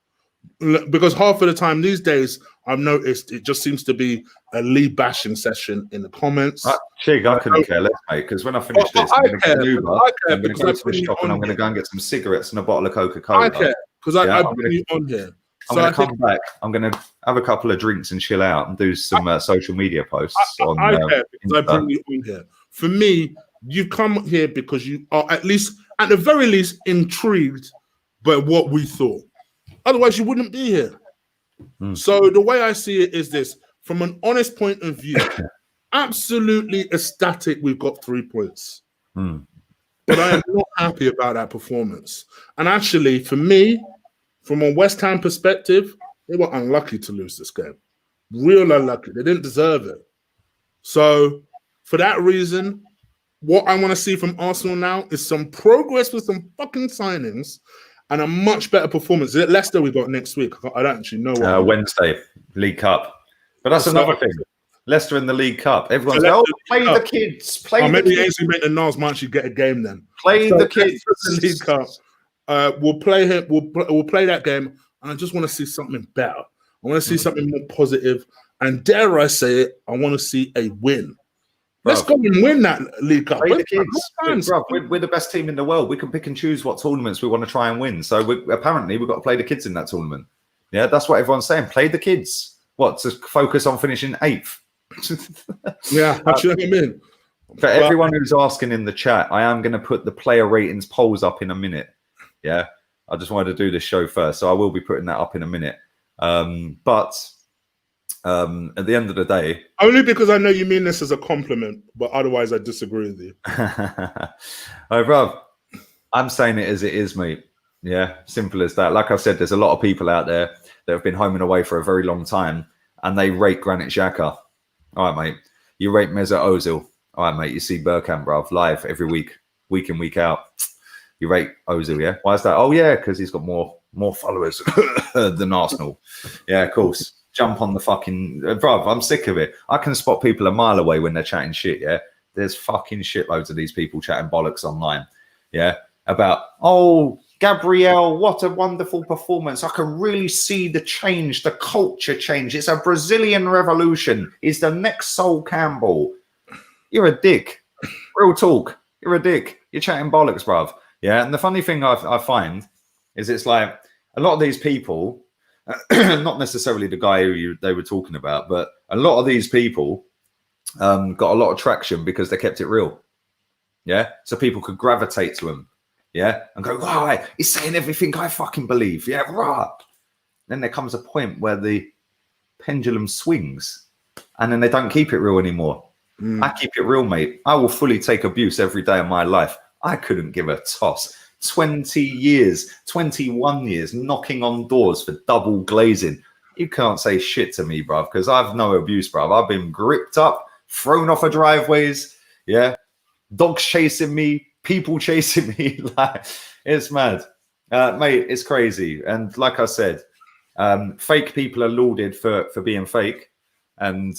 Because half of the time these days, I've noticed it just seems to be a Lee bashing session in the comments. Chig, I couldn't care less, mate, because when I finish this, I'm going to get an Uber, I'm going to go to the shop and I'm going to go and get some cigarettes and a bottle of Coca-Cola. I care, because I bring you on here. I'm going to come back. I'm going to have a couple of drinks and chill out and do some social media posts. I care because I bring you on here. For me, you've come here because you are at the very least, intrigued by what we thought. Otherwise, you wouldn't be here. So the way I see it is this: from an honest point of view, absolutely ecstatic we've got 3 points. But I am not happy about that performance. And actually, for me, from a West Ham perspective, they were unlucky to lose this game. Real unlucky. They didn't deserve it. So for that reason, what I want to see from Arsenal now is some progress with some fucking signings and a much better performance. Is it Leicester we got next week? I don't actually know. Wednesday, League Cup. But that's another thing. Leicester in the League Cup. Everyone's like, play the kids. Play the kids. Maybe Ainsley Maitland-Niles might actually get a game then. Play the kids. The League Cup. We'll play him. We'll play that game, and I just want to see something better. I want to see something more positive, and dare I say it, I want to see a win. Let's go and win that League Cup. Play the kids. We're the best team in the world. We can pick and choose what tournaments we want to try and win. So apparently we've got to play the kids in that tournament. Yeah, that's what everyone's saying. Play the kids. What, to focus on finishing 8th? Yeah, you know what I mean? For everyone who's asking in the chat, I am going to put the player ratings polls up in a minute. Yeah, I just wanted to do this show first, so I will be putting that up in a minute. But at the end of the day, only because I know you mean this as a compliment, but otherwise I disagree with you. Oh, bro, I'm saying it as it is, mate. Yeah, simple as that. Like I said, there's a lot of people out there that have been home and away for a very long time, and they rate Granit Xhaka. All right, mate. You rate Mesut Ozil. All right, mate. You see Bergkamp, bruv, live every week in, week out. You rate Ozil, yeah? Why is that? Oh, yeah, because he's got more followers than Arsenal. Yeah, of course. Jump on the fucking... bruv, I'm sick of it. I can spot people a mile away when they're chatting shit, yeah? There's fucking shitloads of these people chatting bollocks online, yeah? About, oh, Gabriel, what a wonderful performance. I can really see the change, the culture change. It's a Brazilian revolution. He's the next Sol Campbell. You're a dick. Real talk. You're a dick. You're chatting bollocks, bruv. Yeah. And the funny thing I find is it's like a lot of these people, not necessarily the guy who they were talking about, but a lot of these people got a lot of traction because they kept it real. Yeah. So people could gravitate to them. Yeah. And go, right, he's saying everything I fucking believe. Yeah. Right. Then there comes a point where the pendulum swings and then they don't keep it real anymore. I keep it real, mate. I will fully take abuse every day of my life. I couldn't give a toss. 20 years, 21 years, knocking on doors for double glazing. You can't say shit to me, bruv, because I've no abuse, bruv. I've been gripped up, thrown off of driveways, yeah, dogs chasing me, people chasing me. Like, it's mad. Mate, it's crazy. And like I said, fake people are lauded for being fake. And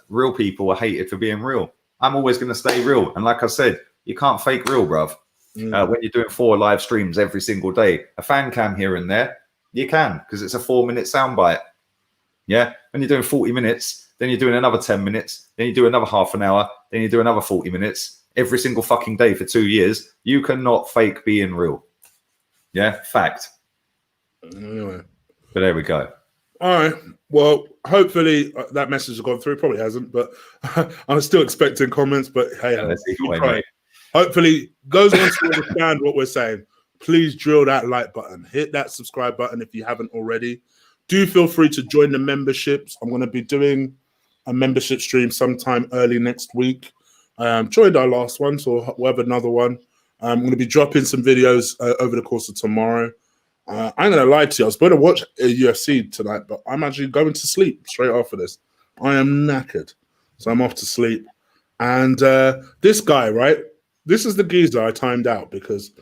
real people are hated for being real. I'm always going to stay real. And like I said, you can't fake real, bruv. When you're doing 4 live streams every single day, a fan cam here and there, you can, because it's a 4-minute soundbite. Yeah. When you're doing 40 minutes, then you're doing another 10 minutes, then you do another half an hour, then you do another 40 minutes every single fucking day for 2 years. You cannot fake being real. Yeah. Fact. Anyway. But there we go. All right. Well, hopefully that message has gone through. Probably hasn't, but I'm still expecting comments. But hey, hopefully goes on to understand what we're saying. Please drill that like button. Hit that subscribe button if you haven't already. Do feel free to join the memberships. I'm going to be doing a membership stream sometime early next week. Joined our last one, so we'll have another one. I'm going to be dropping some videos over the course of tomorrow. I'm going to lie to you. I was supposed to watch UFC tonight, but I'm actually going to sleep straight after this. I am knackered. So I'm off to sleep. And this guy, right? This is the geezer I timed out because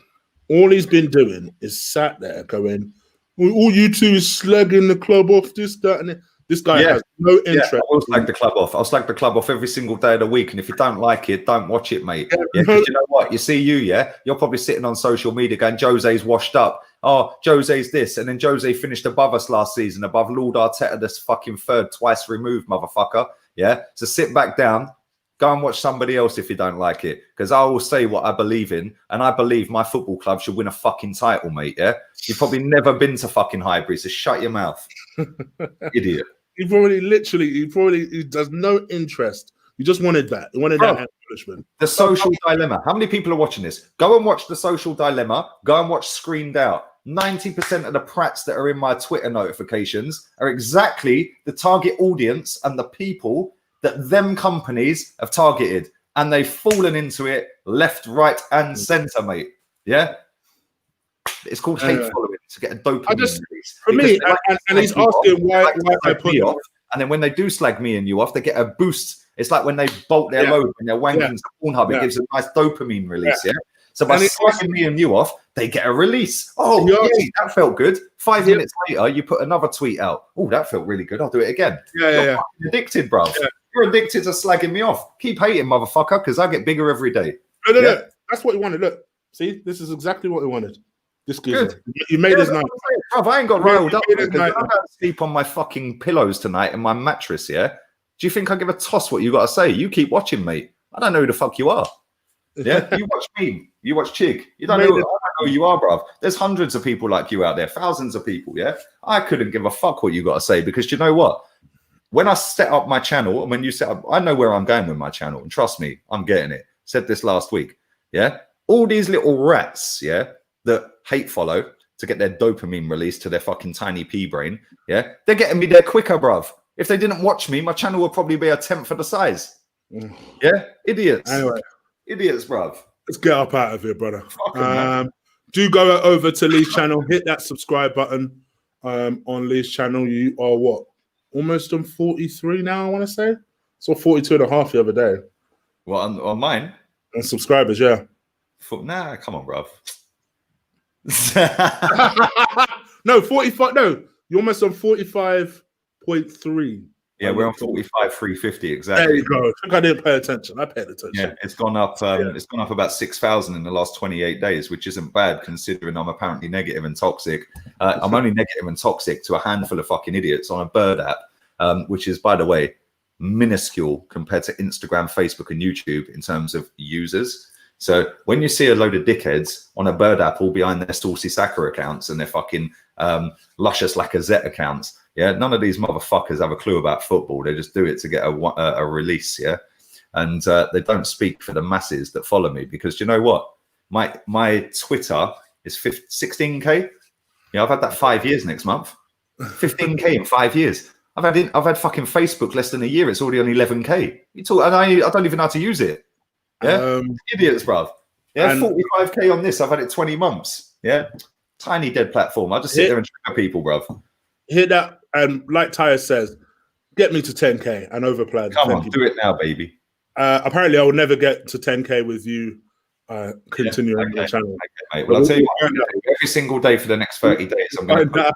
all he's been doing is sat there going, all you two is slagging the club off, this, that, and this guy has no interest. I will slag the club off. I'll slag the club off every single day of the week. And if you don't like it, don't watch it, mate. Yeah, because you know what? You see you're probably sitting on social media going, Jose's washed up. Oh, Jose's this. And then Jose finished above us last season, above Lord Arteta, this fucking third twice removed motherfucker. Yeah. So sit back down. Go and watch somebody else if you don't like it. Because I will say what I believe in. And I believe my football club should win a fucking title, mate. Yeah. You've probably never been to fucking Highbury, so shut your mouth. Idiot. He does no interest. He just wanted that. He wanted that accomplishment. The Social Dilemma. How many people are watching this? Go and watch The Social Dilemma. Go and watch Screamed Out. 90% of the prats that are in my Twitter notifications are exactly the target audience and the people that them companies have targeted. And they've fallen into it left, right, and centre, mate. Yeah? It's called hate following to get a dopamine release. For me, and he's asking why I put me off. And then when they do slag me and you off, they get a boost. It's like when they bolt their load and they're wanking to Pornhub, it gives a nice dopamine release, So by slagging me and you off, they get a release. Oh, that felt good. 5 minutes later, you put another tweet out. Oh, that felt really good. I'll do it again. You're fucking addicted, bro. You're addicted to slagging me off. Keep hating, motherfucker, because I get bigger every day. No. That's what he wanted. Look, see, this is exactly what he wanted. This good. You made his night. Bro, I ain't got riled up. I don't sleep on my fucking pillows tonight in my mattress, yeah? Do you think I give a toss what you got to say? You keep watching, mate. I don't know who the fuck you are. Yeah? You watch me. You watch Chig. You don't know who you are, bruv. There's hundreds of people like you out there. Thousands of people, yeah? I couldn't give a fuck what you got to say because you know what? when I set up my channel, and when you set up, I know where I'm going with my channel, and trust me, I'm getting it. Said this last week. Yeah, all these little rats, yeah, that hate follow to get their dopamine released to their fucking tiny pea brain. Yeah, they're getting me there quicker, bruv. If they didn't watch me, my channel would probably be a tenth of the size. Yeah, idiots. Anyway, idiots, bruv. Let's get up out of here, brother. Do go over to Lee's channel, hit that subscribe button on Lee's channel. You are what? Almost on 43 now, I want to say. So 42 and a half the other day. What, on mine? And subscribers, yeah. Nah, come on, bruv. No, 45. No, you're almost on 45.3. Yeah, we're on 45,350 exactly. There you go. I think I didn't pay attention. I paid attention. Yeah, it's gone up. It's gone up about 6,000 in the last 28 days, which isn't bad considering I'm apparently negative and toxic. I'm only negative and toxic to a handful of fucking idiots on a bird app, which is, by the way, minuscule compared to Instagram, Facebook, and YouTube in terms of users. So when you see a load of dickheads on a bird app all behind their Saucy Saka accounts and their fucking Luscious Lacazette accounts, yeah, none of these motherfuckers have a clue about football. They just do it to get a release, yeah, and they don't speak for the masses that follow me, because you know what, my Twitter is 16k. Yeah, I've had that 5 years next month. 15k in 5 years. I've had fucking Facebook less than a year. It's already on 11k. You talk, and I don't even know how to use it. Yeah, idiots, bruv. Yeah, 45k on this. I've had it 20 months. Yeah, tiny dead platform. I just sit there and trigger people, bruv. Hit that. And like Tyre says, get me to 10k and overplan. Come on, do it now, baby. Apparently, I will never get to 10k with you continuing the channel. Okay, well, I'll tell you what, every single day for the next 30 days, I'm going to put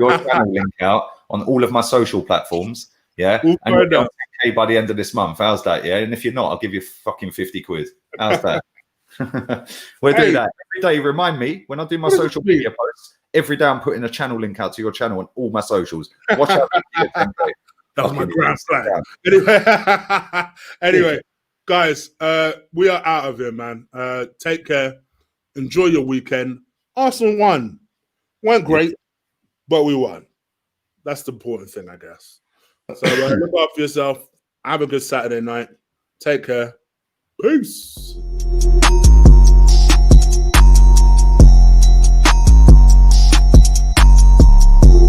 your channel link out on all of my social platforms. Yeah, and you'll get on 10k by the end of this month. How's that? Yeah, and if you're not, I'll give you fucking 50 quid. How's that? We'll do that every day. Remind me when I do my social media posts. Every day I'm putting a channel link out to your channel on all my socials. Watch out. That was my grand plan. Anyway, guys, we are out of here, man. Take care. Enjoy your weekend. Arsenal won. Weren't great, but we won. That's the important thing, I guess. So look after yourself. Have a good Saturday night. Take care. Peace.